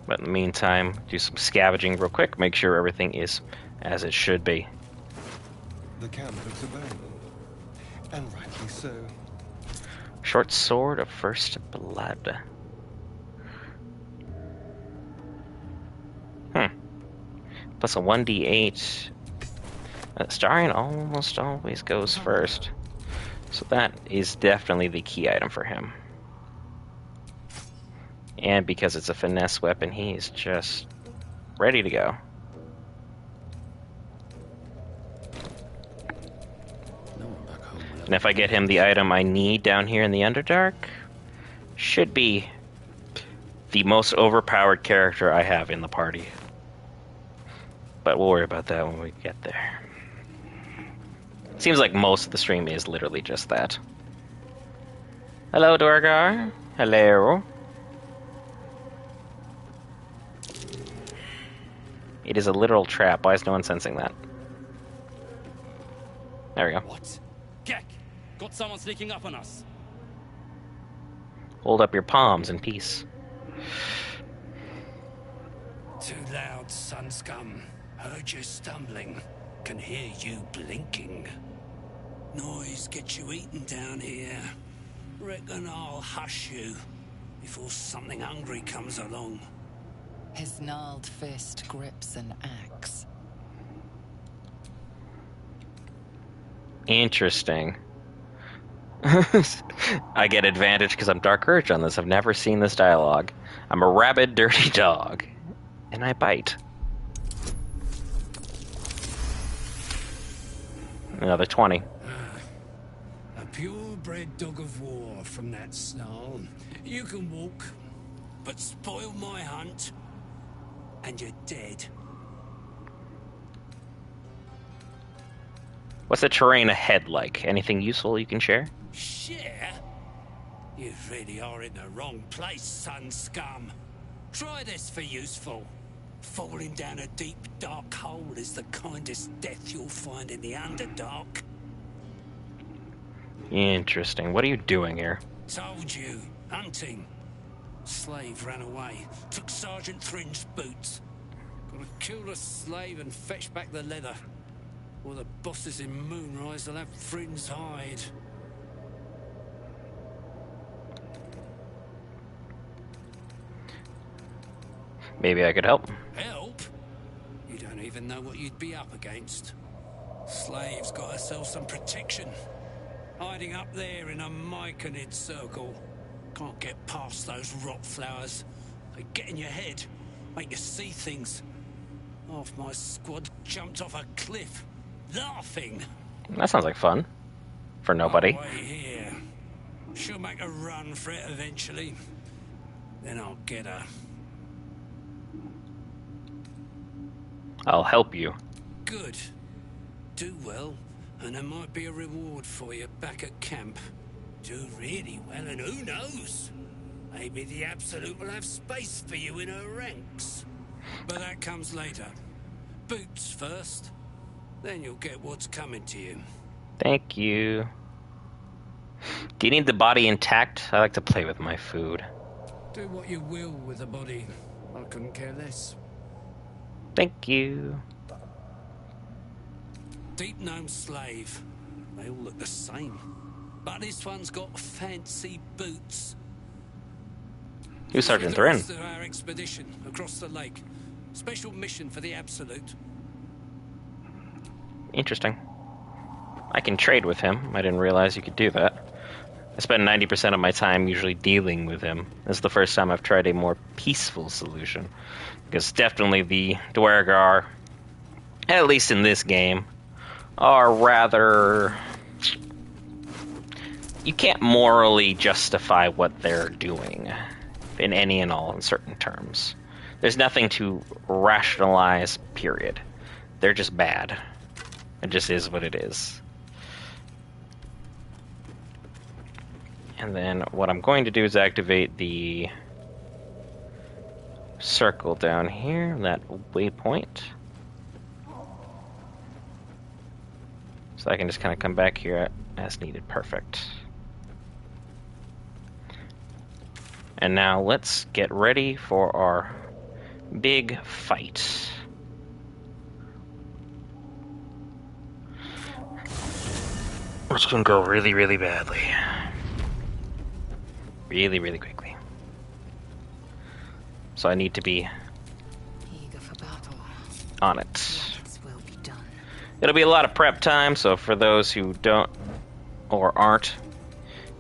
But in the meantime, do some scavenging real quick, make sure everything is as it should be. The camp looks abandoned, and rightly so. Short sword of first blood. Plus a 1d8. Starion almost always goes first. So that is definitely the key item for him. And because it's a finesse weapon, he's just ready to go. And if I get him the item I need down here in the Underdark, should be the most overpowered character I have in the party. But we'll worry about that when we get there. Seems like most of the stream is literally just that. Hello, Duergar. Hello. It is a literal trap. Why is no one sensing that? There we go. What? Gek! Got someone sneaking up on us. Hold up your palms in peace. Too loud, sun scum. Heard you stumbling. Can hear you blinking. Noise gets you eaten down here. Reckon I'll hush you before something hungry comes along. His gnarled fist grips an axe. Interesting. I get advantage because I'm Dark Urge on this. I've never seen this dialogue. I'm a rabid, dirty dog. And I bite. Another 20. A purebred dog of war from that snarl. You can walk, but spoil my hunt, and you're dead. What's the terrain ahead like? Anything useful you can share? Share? You really are in the wrong place, sun scum. Try this for useful. Falling down a deep, dark hole is the kindest death you'll find in the Underdark. Interesting. What are you doing here? Told you. Hunting. Slave ran away. Took Sergeant Thringe's boots. Gotta kill the slave and fetch back the leather. Or the bosses in Moonrise will have Thringe's hide. Maybe I could help. Help? You don't even know what you'd be up against. Slave's got herself some protection. Hiding up there in a myconid circle. Can't get past those rot flowers. They get in your head, make you see things. Half my squad jumped off a cliff, laughing. That sounds like fun. For nobody. I'll wait here. She'll make a run for it eventually. Then I'll get her. I'll help you. Good. Do well, and there might be a reward for you back at camp. Do really well, and who knows? Maybe the Absolute will have space for you in her ranks. But that comes later. Boots first, then you'll get what's coming to you. Thank you. Do you need the body intact? I like to play with my food. Do what you will with the body. I couldn't care less. Thank you. Deep gnome slave. They all look the same. But this one's got fancy boots. Who's Sergeant The Thrin? rest of our expedition across the lake. Special mission for the Absolute. Interesting. I can trade with him. I didn't realize you could do that. I spend 90% of my time usually dealing with him. This is the first time I've tried a more peaceful solution. Because definitely the Dwargar, at least in this game, are rather... You can't morally justify what they're doing in any and all in certain terms. There's nothing to rationalize, period. They're just bad. It just is what it is. And then what I'm going to do is activate the circle down here, that waypoint. So I can just kind of come back here as needed. Perfect. And now let's get ready for our big fight. It's gonna go really, really badly. Really, really quickly. So I need to be Eager for battle. on it. This will be done. It'll be a lot of prep time, so for those who don't or aren't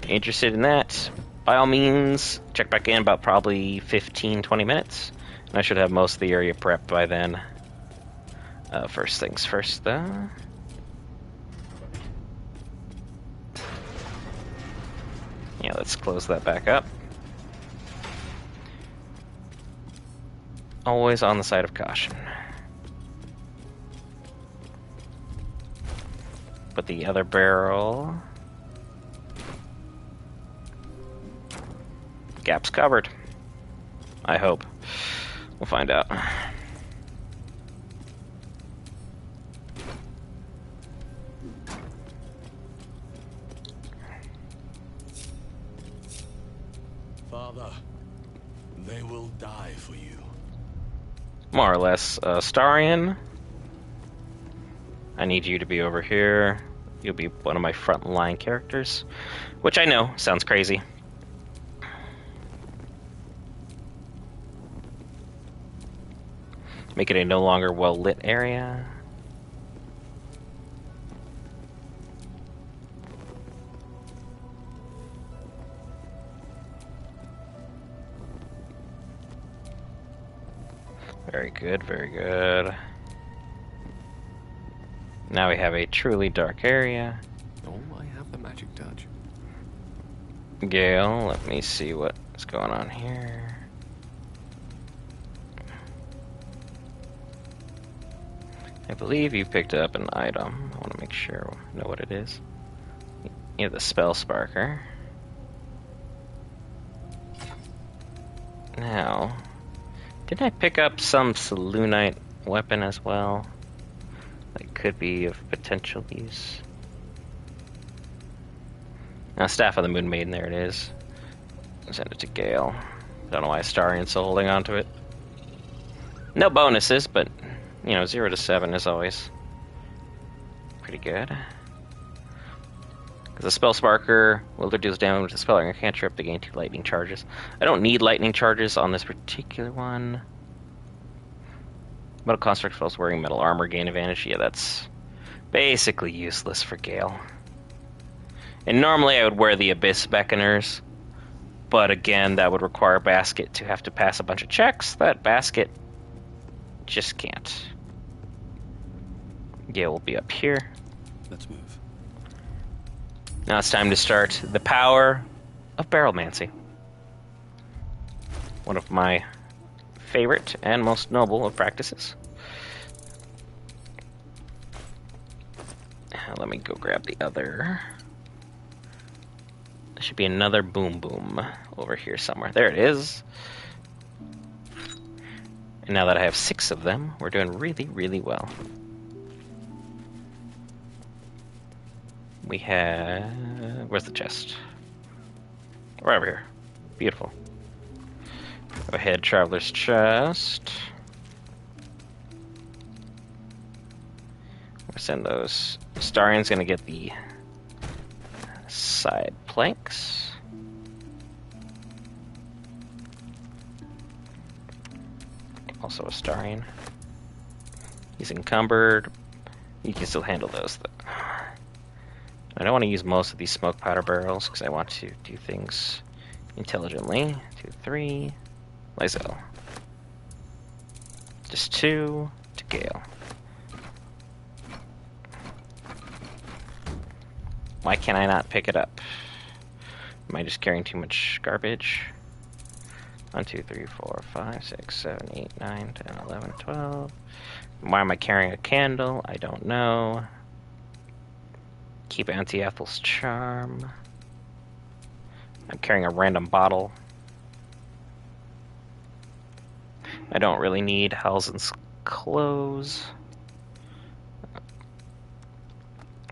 interested in that, by all means, check back in about probably 15-20 minutes. And I should have most of the area prepped by then. First things first, though. Yeah, let's close that back up. Always on the side of caution. Put the other barrel. Gap's covered. I hope. We'll find out. Father, they will die for you. More or less. Starion, I need you to be over here. You'll be one of my frontline characters. Which I know sounds crazy. Make it a no longer well-lit area. Very good, very good. Now we have a truly dark area. Oh, I have the magic touch. Gale, let me see what's going on here. I believe you picked up an item. I want to make sure I know what it is. You have the Spell Sparker. Now, didn't I pick up some Selûnite weapon as well? That could be of potential use. Now, Staff of the Moon Maiden, there it is. Send it to Gale. Don't know why Starion's still holding on to it. No bonuses, but, you know, 0 to 7 is always pretty good. Because the Spell Sparker will deals damage with the spell and cantrip to gain 2 lightning charges. I don't need lightning charges on this particular one. Metal Construct spells wearing metal armor gain advantage. Yeah, that's basically useless for Gale. And normally I would wear the Abyss Beckoners, but again, that would require Basket to have to pass a bunch of checks that Basket just can't. Yeah, we'll be up here. Let's move. Now it's time to start the power of Barrelmancy. One of my favorite and most noble of practices. Let me go grab the other. There should be another boom boom over here somewhere. There it is. And now that I have 6 of them, we're doing really, really well. We have... Where's the chest? Right over here. Beautiful. Go ahead, Traveler's Chest. We'll send those. Starian's gonna get the side planks. Also a Starian. He's encumbered. You can still handle those though. I don't want to use most of these smoke powder barrels because I want to do things intelligently. 2, 3. Lysel. Just 2 to Gale. Why can I not pick it up? Am I just carrying too much garbage? 1, 2, 3, 4, 5, 6, 7, 8, 9, 10, 11, 12. Why am I carrying a candle? I don't know. Keep Anti-Ethel's charm. I'm carrying a random bottle. I don't really need Halzin's clothes.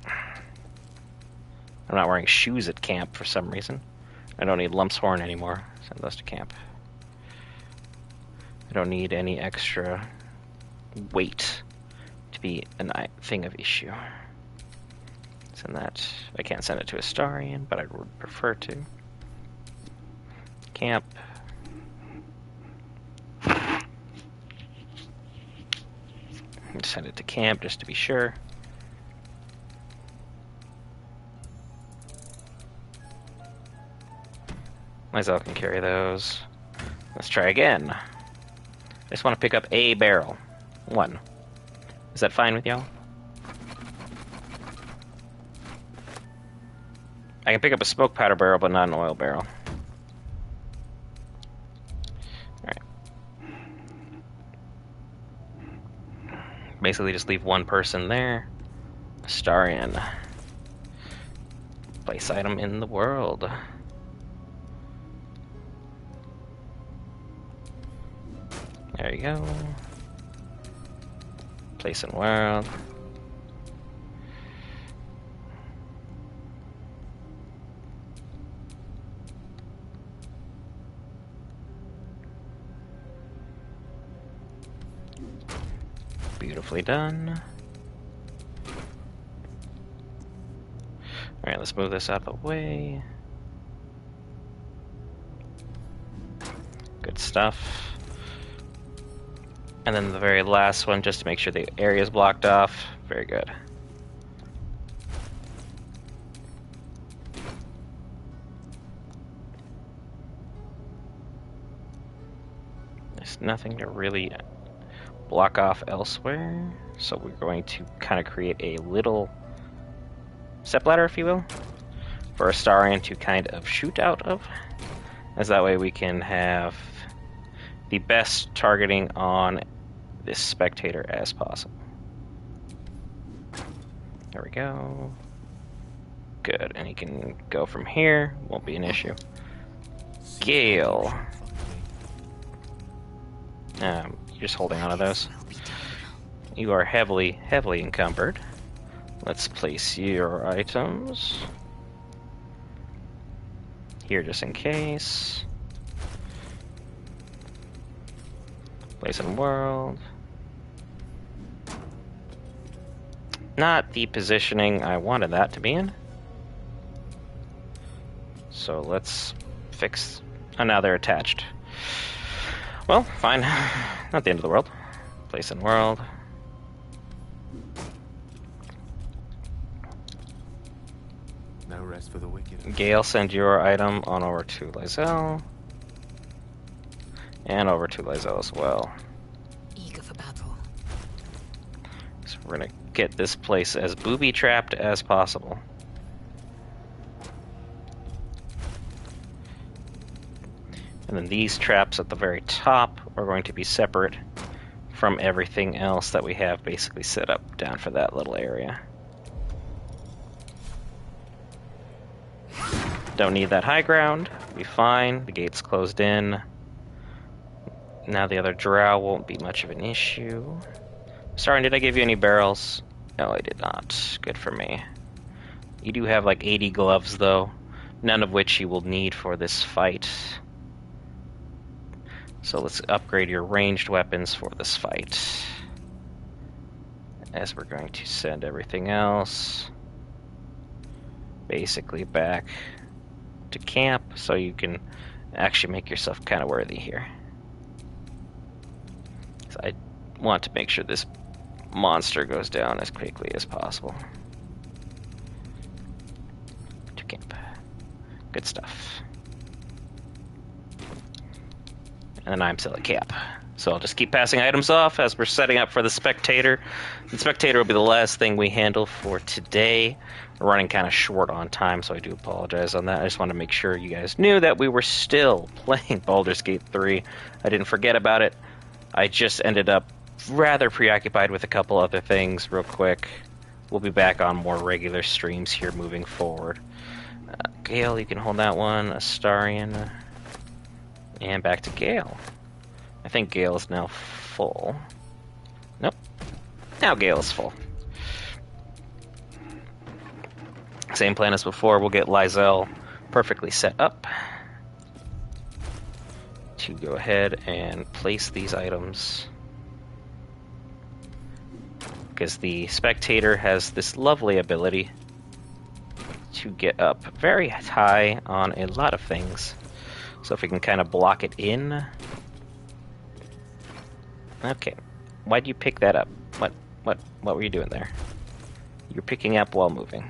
I'm not wearing shoes at camp for some reason. I don't need Lump's horn anymore. Send those to camp. I don't need any extra weight to be a thing of issue. Send that. I can't send it to Astarion, but I would prefer to. Camp. Send it to camp just to be sure. Myself can carry those. Let's try again. I just want to pick up a barrel. 1. Is that fine with y'all? I can pick up a smoke powder barrel, but not an oil barrel. Alright. Basically just leave 1 person there. Astarion. Place item in the world. There you go. Place in world. Beautifully done. Alright, let's move this out of the way. Good stuff. And then the very last one, just to make sure the area is blocked off. Very good. There's nothing to really block off elsewhere, so we're going to kind of create a little step ladder, if you will, for Astarion to kind of shoot out of, as that way we can have the best targeting on this spectator as possible. There we go. Good, and he can go from here, won't be an issue. Gale. You're just holding on to those. You are heavily, heavily encumbered. Let's place your items here just in case. Place in world. Not the positioning I wanted that to be in. So let's fix... Oh, now they're attached. Well, fine. Not the end of the world. Place in world. no rest for the wicked. Gale, send your item on over to Lizelle. And over to Lizelle as well. Eager for battle. So we're gonna get this place as booby-trapped as possible. And then these traps at the very top are going to be separate from everything else that we have basically set up down for that little area. Don't need that high ground. Be fine. The gate's closed in. Now the other drow won't be much of an issue. Sorry, did I give you any barrels? No, I did not. Good for me. You do have like 80 gloves, though. None of which you will need for this fight. So let's upgrade your ranged weapons for this fight. As we're going to send everything else basically back to camp so you can actually make yourself kind of worthy here. So I want to make sure this monster goes down as quickly as possible. To camp. Good stuff. And then I'm still at camp. So I'll just keep passing items off as we're setting up for the Spectator. The Spectator will be the last thing we handle for today. We're running kind of short on time, so I do apologize on that. I just want to make sure you guys knew that we were still playing Baldur's Gate 3. I didn't forget about it. I just ended up rather preoccupied with a couple other things real quick. We'll be back on more regular streams here moving forward. Gale, you can hold that one. Astarion. And back to Gale. I think Gale is now full. Nope. Now Gale is full. Same plan as before. We'll get Lizelle perfectly set up to go ahead and place these items. Because the Spectator has this lovely ability to get up very high on a lot of things. So if we can kind of block it in. Okay. Why'd you pick that up? What were you doing there? You're picking up while moving.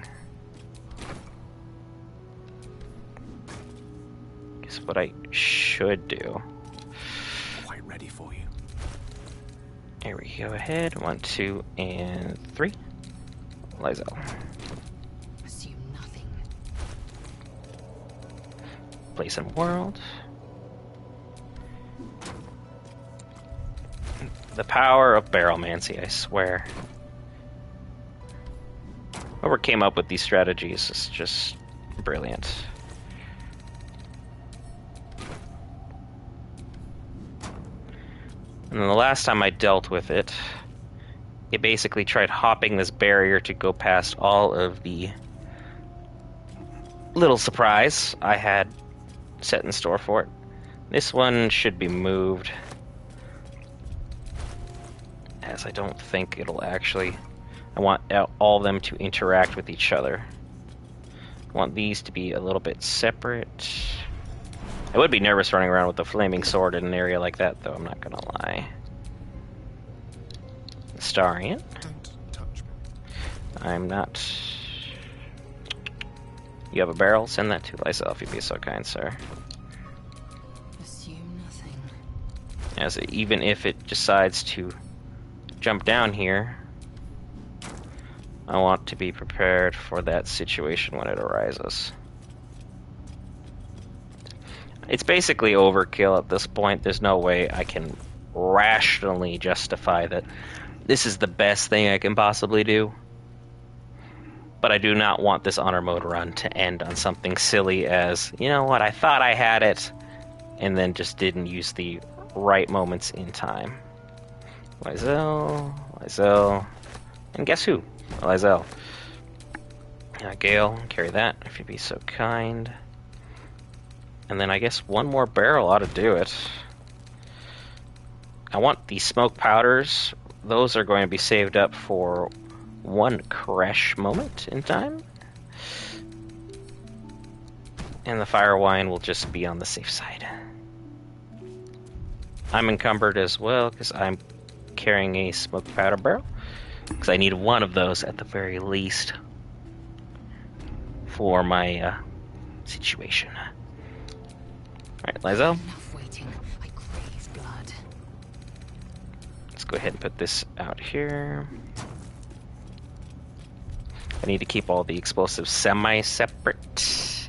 Guess what I should do. Quite ready for you. Here we go ahead. 1, 2, and 3. Lizelle. Assume nothing. Place in world. The power of barrelmancy, I swear. Whoever came up with these strategies is just brilliant. And then the last time I dealt with it, it basically tried hopping this barrier to go past all of the little surprise I had set in store for it. This one should be moved, as I don't think it'll actually... I want all of them to interact with each other. I want these to be a little bit separate. I would be nervous running around with a flaming sword in an area like that, though, I'm not gonna lie. Astarion. Don't touch me. I'm not... You have a barrel? Send that to Lizelle if you'd be so kind, sir. Assume nothing. As even if it decides to jump down here, I want to be prepared for that situation when it arises. It's basically overkill at this point. There's no way I can rationally justify that this is the best thing I can possibly do. But I do not want this honor mode run to end on something silly as, you know what, I thought I had it, and then just didn't use the right moments in time. Lizelle, and guess who? Lizelle. Gale, carry that if you'd be so kind. And then I guess one more barrel ought to do it. I want the smoke powders. Those are going to be saved up for one crash moment in time. And the fire wine will just be on the safe side. I'm encumbered as well because I'm carrying a smoke powder barrel. Because I need one of those at the very least for my situation. Alright, Lizelle. Enough waiting. I crave blood. Let's go ahead and put this out here. I need to keep all the explosives semi-separate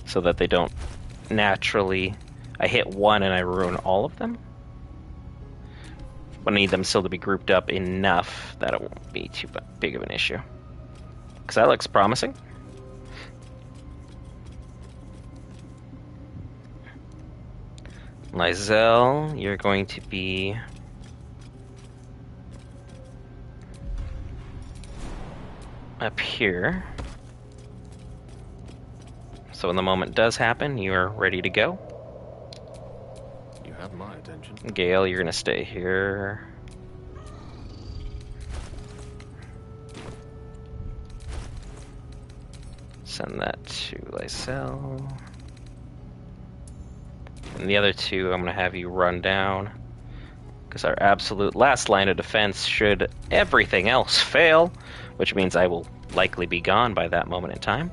so that they don't naturally... I hit one and I ruin all of them. But I need them still to be grouped up enough that it won't be too big of an issue. Because that looks promising. Lizelle, you're going to be... up here. So when the moment does happen, you're ready to go. You have my attention. Gale, you're gonna stay here. Send that to Lysel. And the other two, I'm gonna have you run down. Because our absolute last line of defense, should everything else fail, which means I will likely be gone by that moment in time.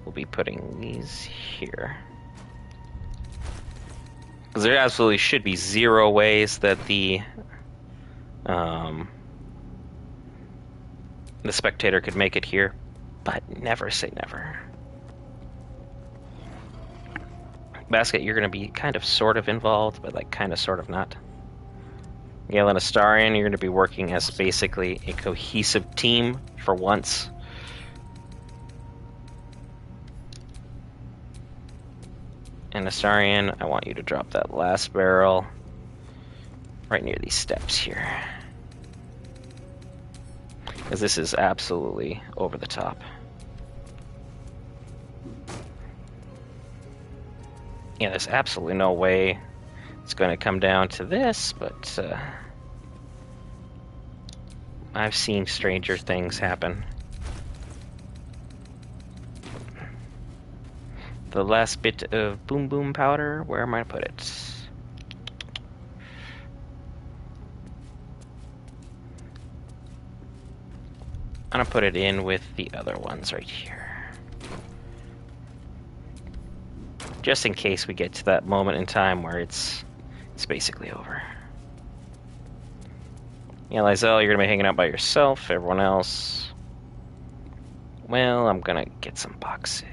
We'll be putting these here. Because there absolutely should be zero ways that the spectator could make it here, but never say never. Basket, you're going to be kind of sort of involved, but like kind of sort of not. Gale and Astarion, you're going to be working as basically a cohesive team for once. And Astarion, I want you to drop that last barrel right near these steps here. Because this is absolutely over the top. Yeah, there's absolutely no way it's going to come down to this, but I've seen stranger things happen. The last bit of boom boom powder, where am I going to put it? I'm going to put it in with the other ones right here. Just in case we get to that moment in time where it's basically over. Yeah, Lizelle, you're going to be hanging out by yourself. Everyone else... well, I'm going to get some boxes.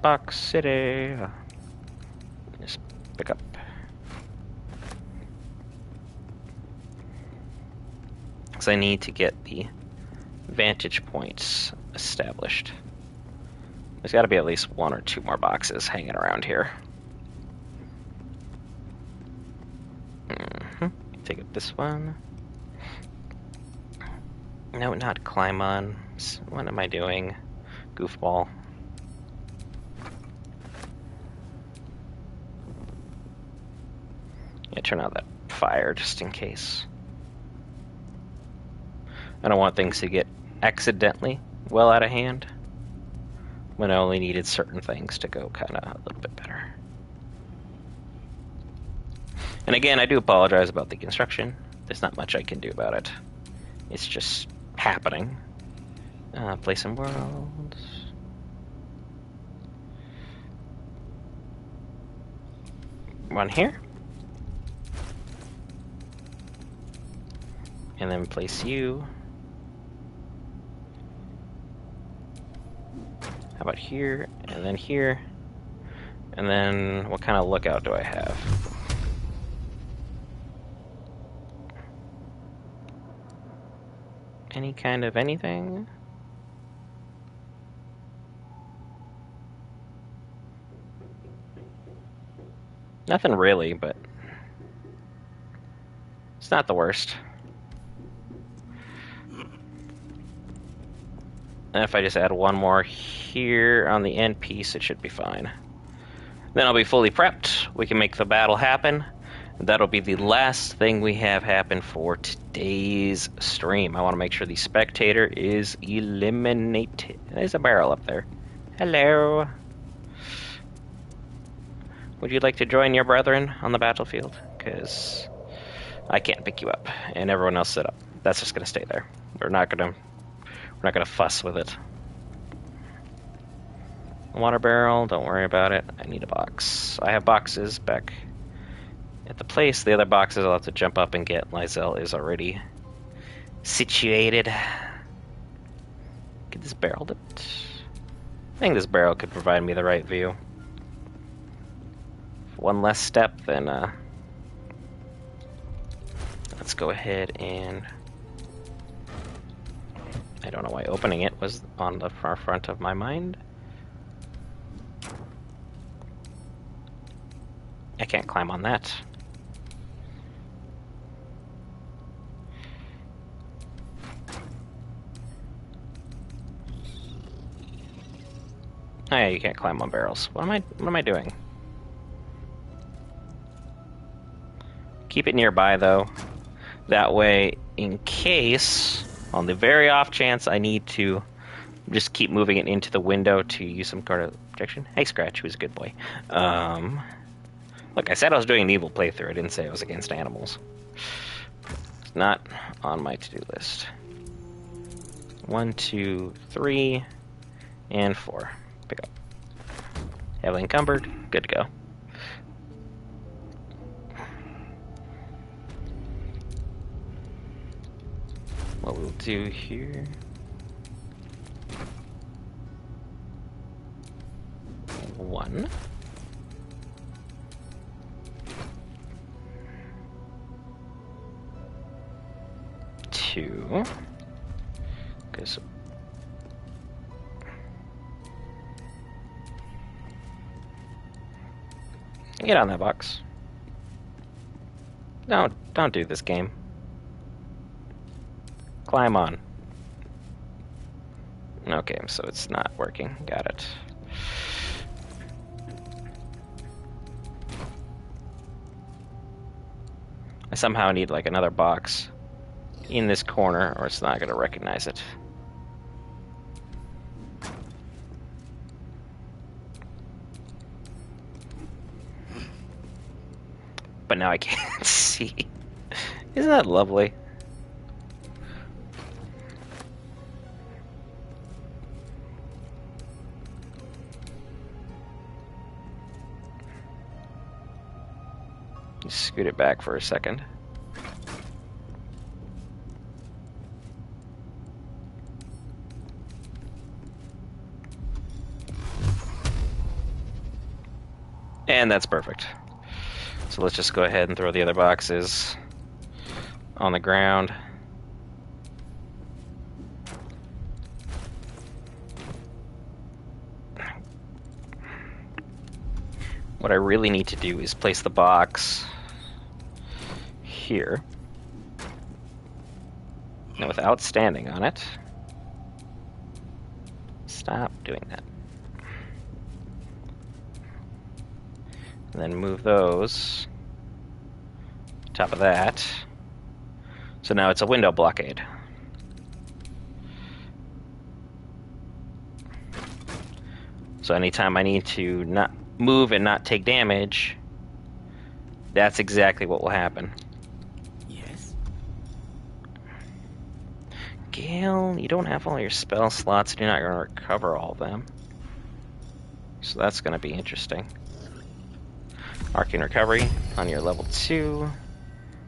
Box City. Just pick up. Because I need to get the vantage points established. There's got to be at least one or two more boxes hanging around here. Take up this one. No, not climb on. What am I doing? Goofball. Yeah, turn out that fire just in case. I don't want things to get accidentally well out of hand when I only needed certain things to go kind of a little bit better. And again, I do apologize about the construction. There's not much I can do about it. It's just happening. Place and worlds. One here. And then place you. How about here, and then here, and then what kind of lookout do I have? Any kind of anything? Nothing really, but it's not the worst. And if I just add one more here on the end piece, it should be fine. Then I'll be fully prepped. We can make the battle happen. That'll be the last thing we have happen for today's stream. I want to make sure the spectator is eliminated. There's a barrel up there. Hello. Would you like to join your brethren on the battlefield? Because I can't pick you up, and everyone else sit up. That's just gonna stay there. We're not gonna fuss with it. Water barrel, don't worry about it. I need a box. I have boxes back at the place. The other boxes I'll have to jump up and get. Lysel is already situated. Get this barrel dipped. I think this barrel could provide me the right view. One less step, then let's go ahead and... I don't know why opening it was on the far front of my mind. I can't climb on that. Oh yeah, you can't climb on barrels. What am I doing? Keep it nearby though. That way, in case, on the very off chance I need to just keep moving it into the window to use some kind of protection. Hey Scratch, who's a good boy. Look, I said I was doing an evil playthrough. I didn't say I was against animals. It's not on my to-do list. 1, 2, 3, and 4. Pick up. Heavily encumbered. Good to go. What we'll do here... 1. 2. Because get on that box. Don't do this game. Climb on. Okay, so it's not working. Got it. I somehow need like another box in this corner or it's not going to recognize it. But now I can't see. Isn't that lovely? Just scoot it back for a second. And that's perfect. So let's just go ahead and throw the other boxes on the ground. What I really need to do is place the box here. Now without standing on it. Stop doing that. And then move those on top of that. So now it's a window blockade. So anytime I need to not move and not take damage, that's exactly what will happen. Yes? Gale, you don't have all your spell slots and you're not going to recover all of them. So that's going to be interesting. Arcane Recovery on your level 2,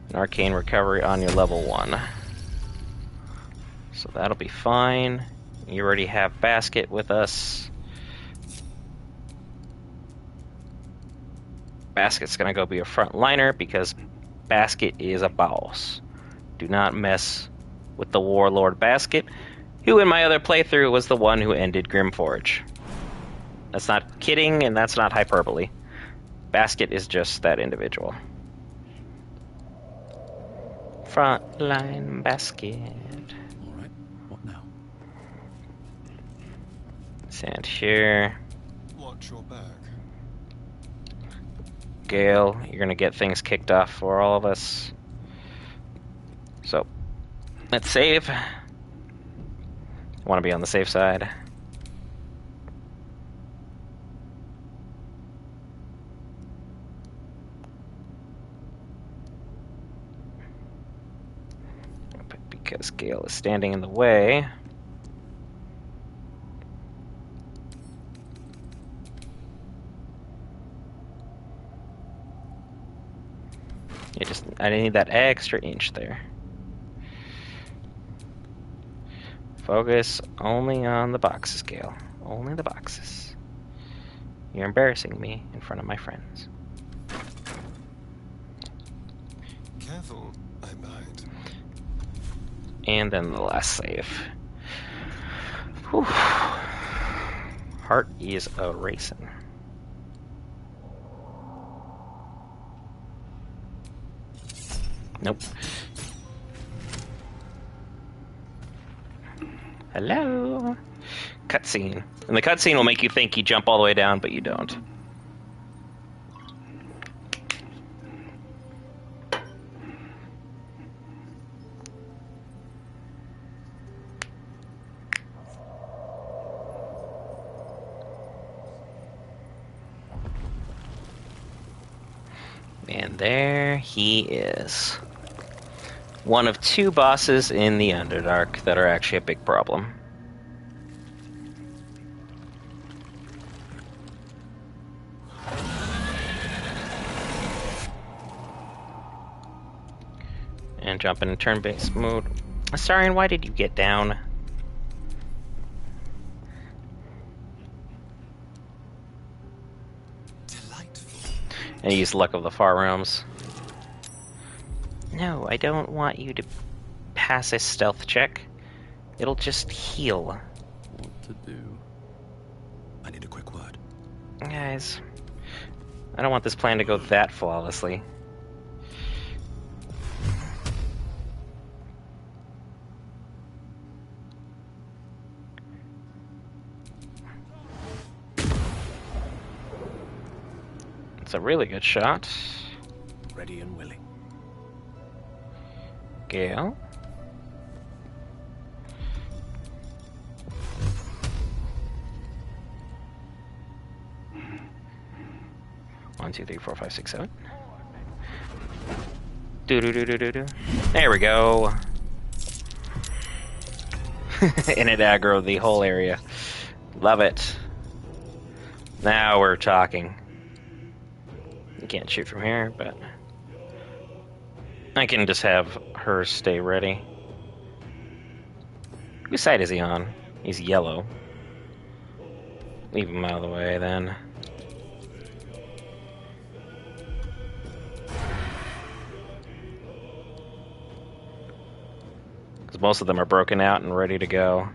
and Arcane Recovery on your level 1. So that'll be fine. You already have Basket with us. Basket's gonna go be a front liner because Basket is a boss. Do not mess with the Warlord Basket, who in my other playthrough was the one who ended Grimforge. That's not kidding and that's not hyperbole. Basket is just that individual. Frontline Basket. Alright, what now? Sand here. Watch your back. Gale, you're gonna get things kicked off for all of us. So, let's save. Want to be on the safe side. because Gale is standing in the way. I need that extra inch there. Focus only on the boxes, Gale. Only the boxes. You're embarrassing me in front of my friends. Careful, I might. And then the last save. Whew. Heart is a racing. Nope. Hello? Cutscene. And the cutscene will make you think you jump all the way down, but you don't. And there he is. One of two bosses in the Underdark that are actually a big problem. And jump in turn-based mode. Astarion, why did you get down? And use Luck of the Far Realms. No, I don't want you to pass a stealth check. It'll just heal. What to do? I need a quick word. Guys, I don't want this plan to go that flawlessly. It's a really good shot. Ready and willing. Gale. One, two, three, four, five, six, seven. Do. There we go. And it aggroed the whole area. Love it. Now we're talking. You can't shoot from here, but I can just have her stay ready. Whose side is he on? He's yellow. Leave him out of the way then. Because most of them are broken out and ready to go.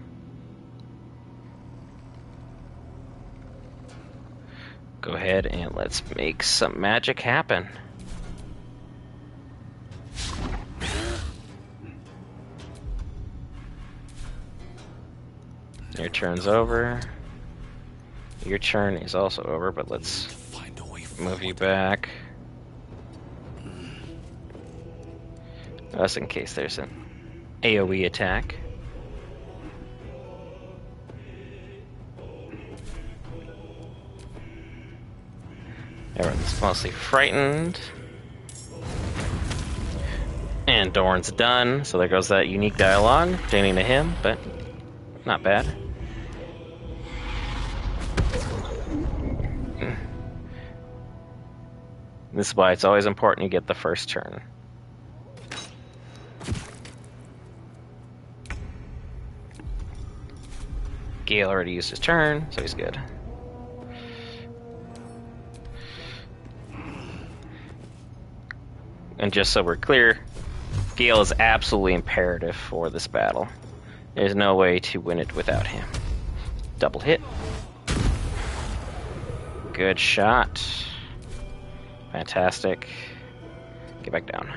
Go ahead and let's make some magic happen. Your turn's over. Your turn is also over, but let's move you back. Just in case there's an AoE attack. Everyone's mostly frightened. And Dorn's done, so there goes that unique dialogue pertaining to him, but not bad. This is why it's always important you get the first turn. Gale already used his turn, so he's good. And just so we're clear, Gale is absolutely imperative for this battle. There's no way to win it without him. Double hit. Good shot. Fantastic. Get back down.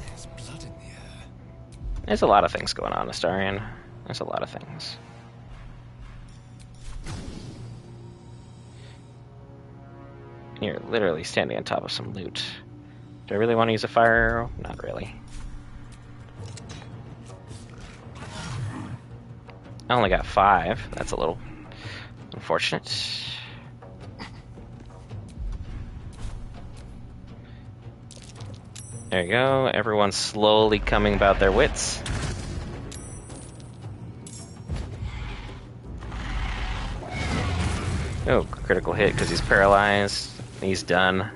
There's blood in the air. There's a lot of things going on, Astarion. There's a lot of things. You're literally standing on top of some loot. Do I really want to use a fire arrow? Not really. I only got 5. That's a little unfortunate. There you go. Everyone's slowly coming about their wits. Oh, critical hit because he's paralyzed. He's done.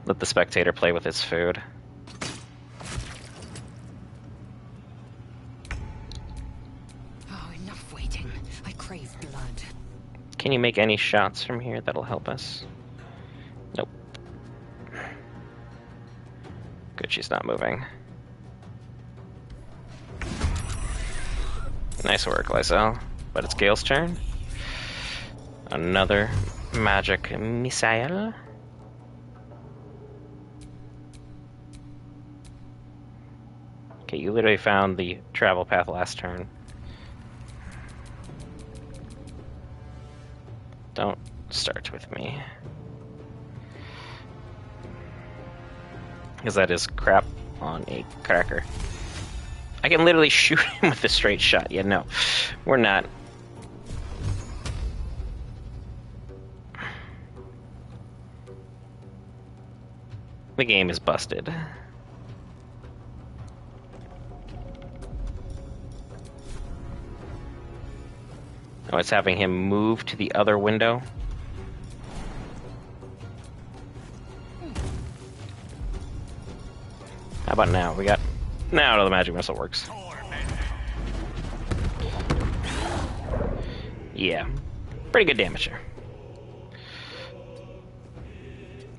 Let the spectator play with his food. Oh, enough waiting. I crave blood. Can you make any shots from here that'll help us? Nope. Good, she's not moving. Nice work, Lysel. But it's Gale's turn. Another magic missile. Okay, you literally found the travel path last turn. Don't start with me. Because that is crap on a cracker. I can literally shoot him with a straight shot. Yeah, no. We're not. The game is busted. Oh, it's having him move to the other window. How about now? We got... Now the magic missile works. Yeah. Pretty good damage here.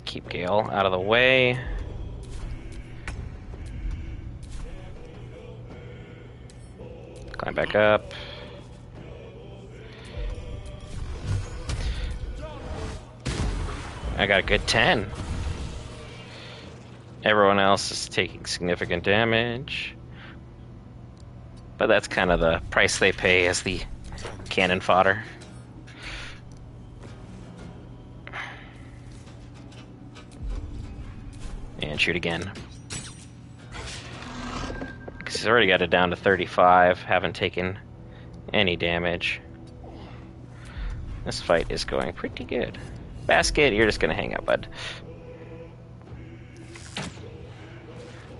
Keep Gale out of the way. Climb back up. I got a good 10. Everyone else is taking significant damage. But that's kind of the price they pay as the cannon fodder. And shoot again. Because he's already got it down to 35. Haven't taken any damage. This fight is going pretty good. Basket, you're just gonna hang out, bud.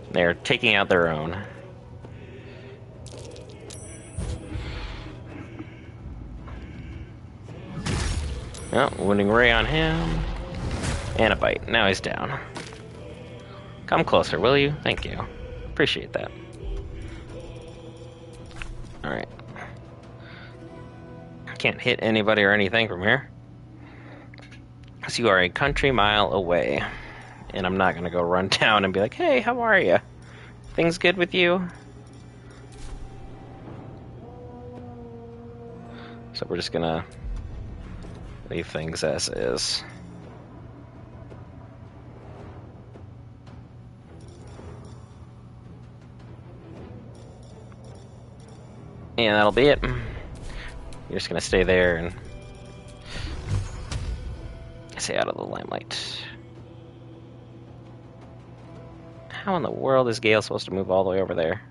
They're taking out their own. Oh, wounding ray on him. And a bite. Now he's down. Come closer, will you? Thank you. Appreciate that. Alright. Can't hit anybody or anything from here. Because you are a country mile away. And I'm not going to go run down and be like, hey, how are you? Things good with you? So we're just going to leave things as is. And that'll be it. You're just going to stay there and stay out of the limelight. How in the world is Gale supposed to move all the way over there?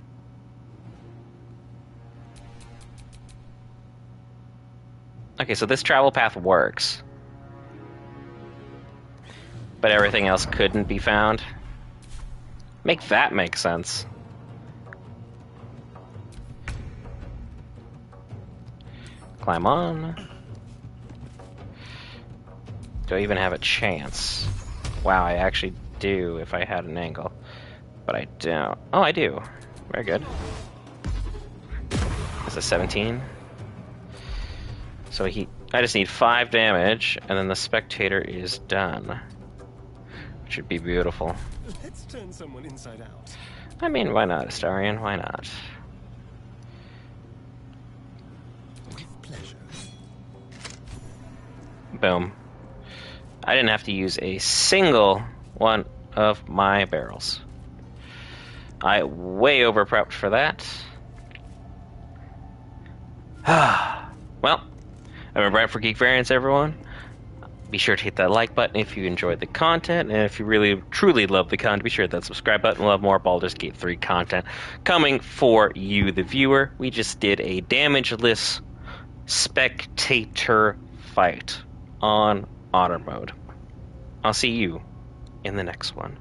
Okay, so this travel path works. But everything else couldn't be found? Make that make sense. Climb on. Do I even have a chance? Wow, I actually do if I had an angle. But I don't. Oh, I do. Very good. That's a 17. So I just need 5 damage, and then the spectator is done. Which would be beautiful. Let's turn someone inside out. I mean, why not, Astarion? Why not? With pleasure. Boom. I didn't have to use a single one of my barrels. I way over prepped for that. Well, I've been Brent for Geek Variants, everyone. Be sure to hit that like button if you enjoyed the content, and if you really, truly love the content, be sure to hit that subscribe button. We'll have more Baldur's Gate 3 content coming for you, the viewer. We just did a damageless spectator fight on honor mode. I'll see you in the next one.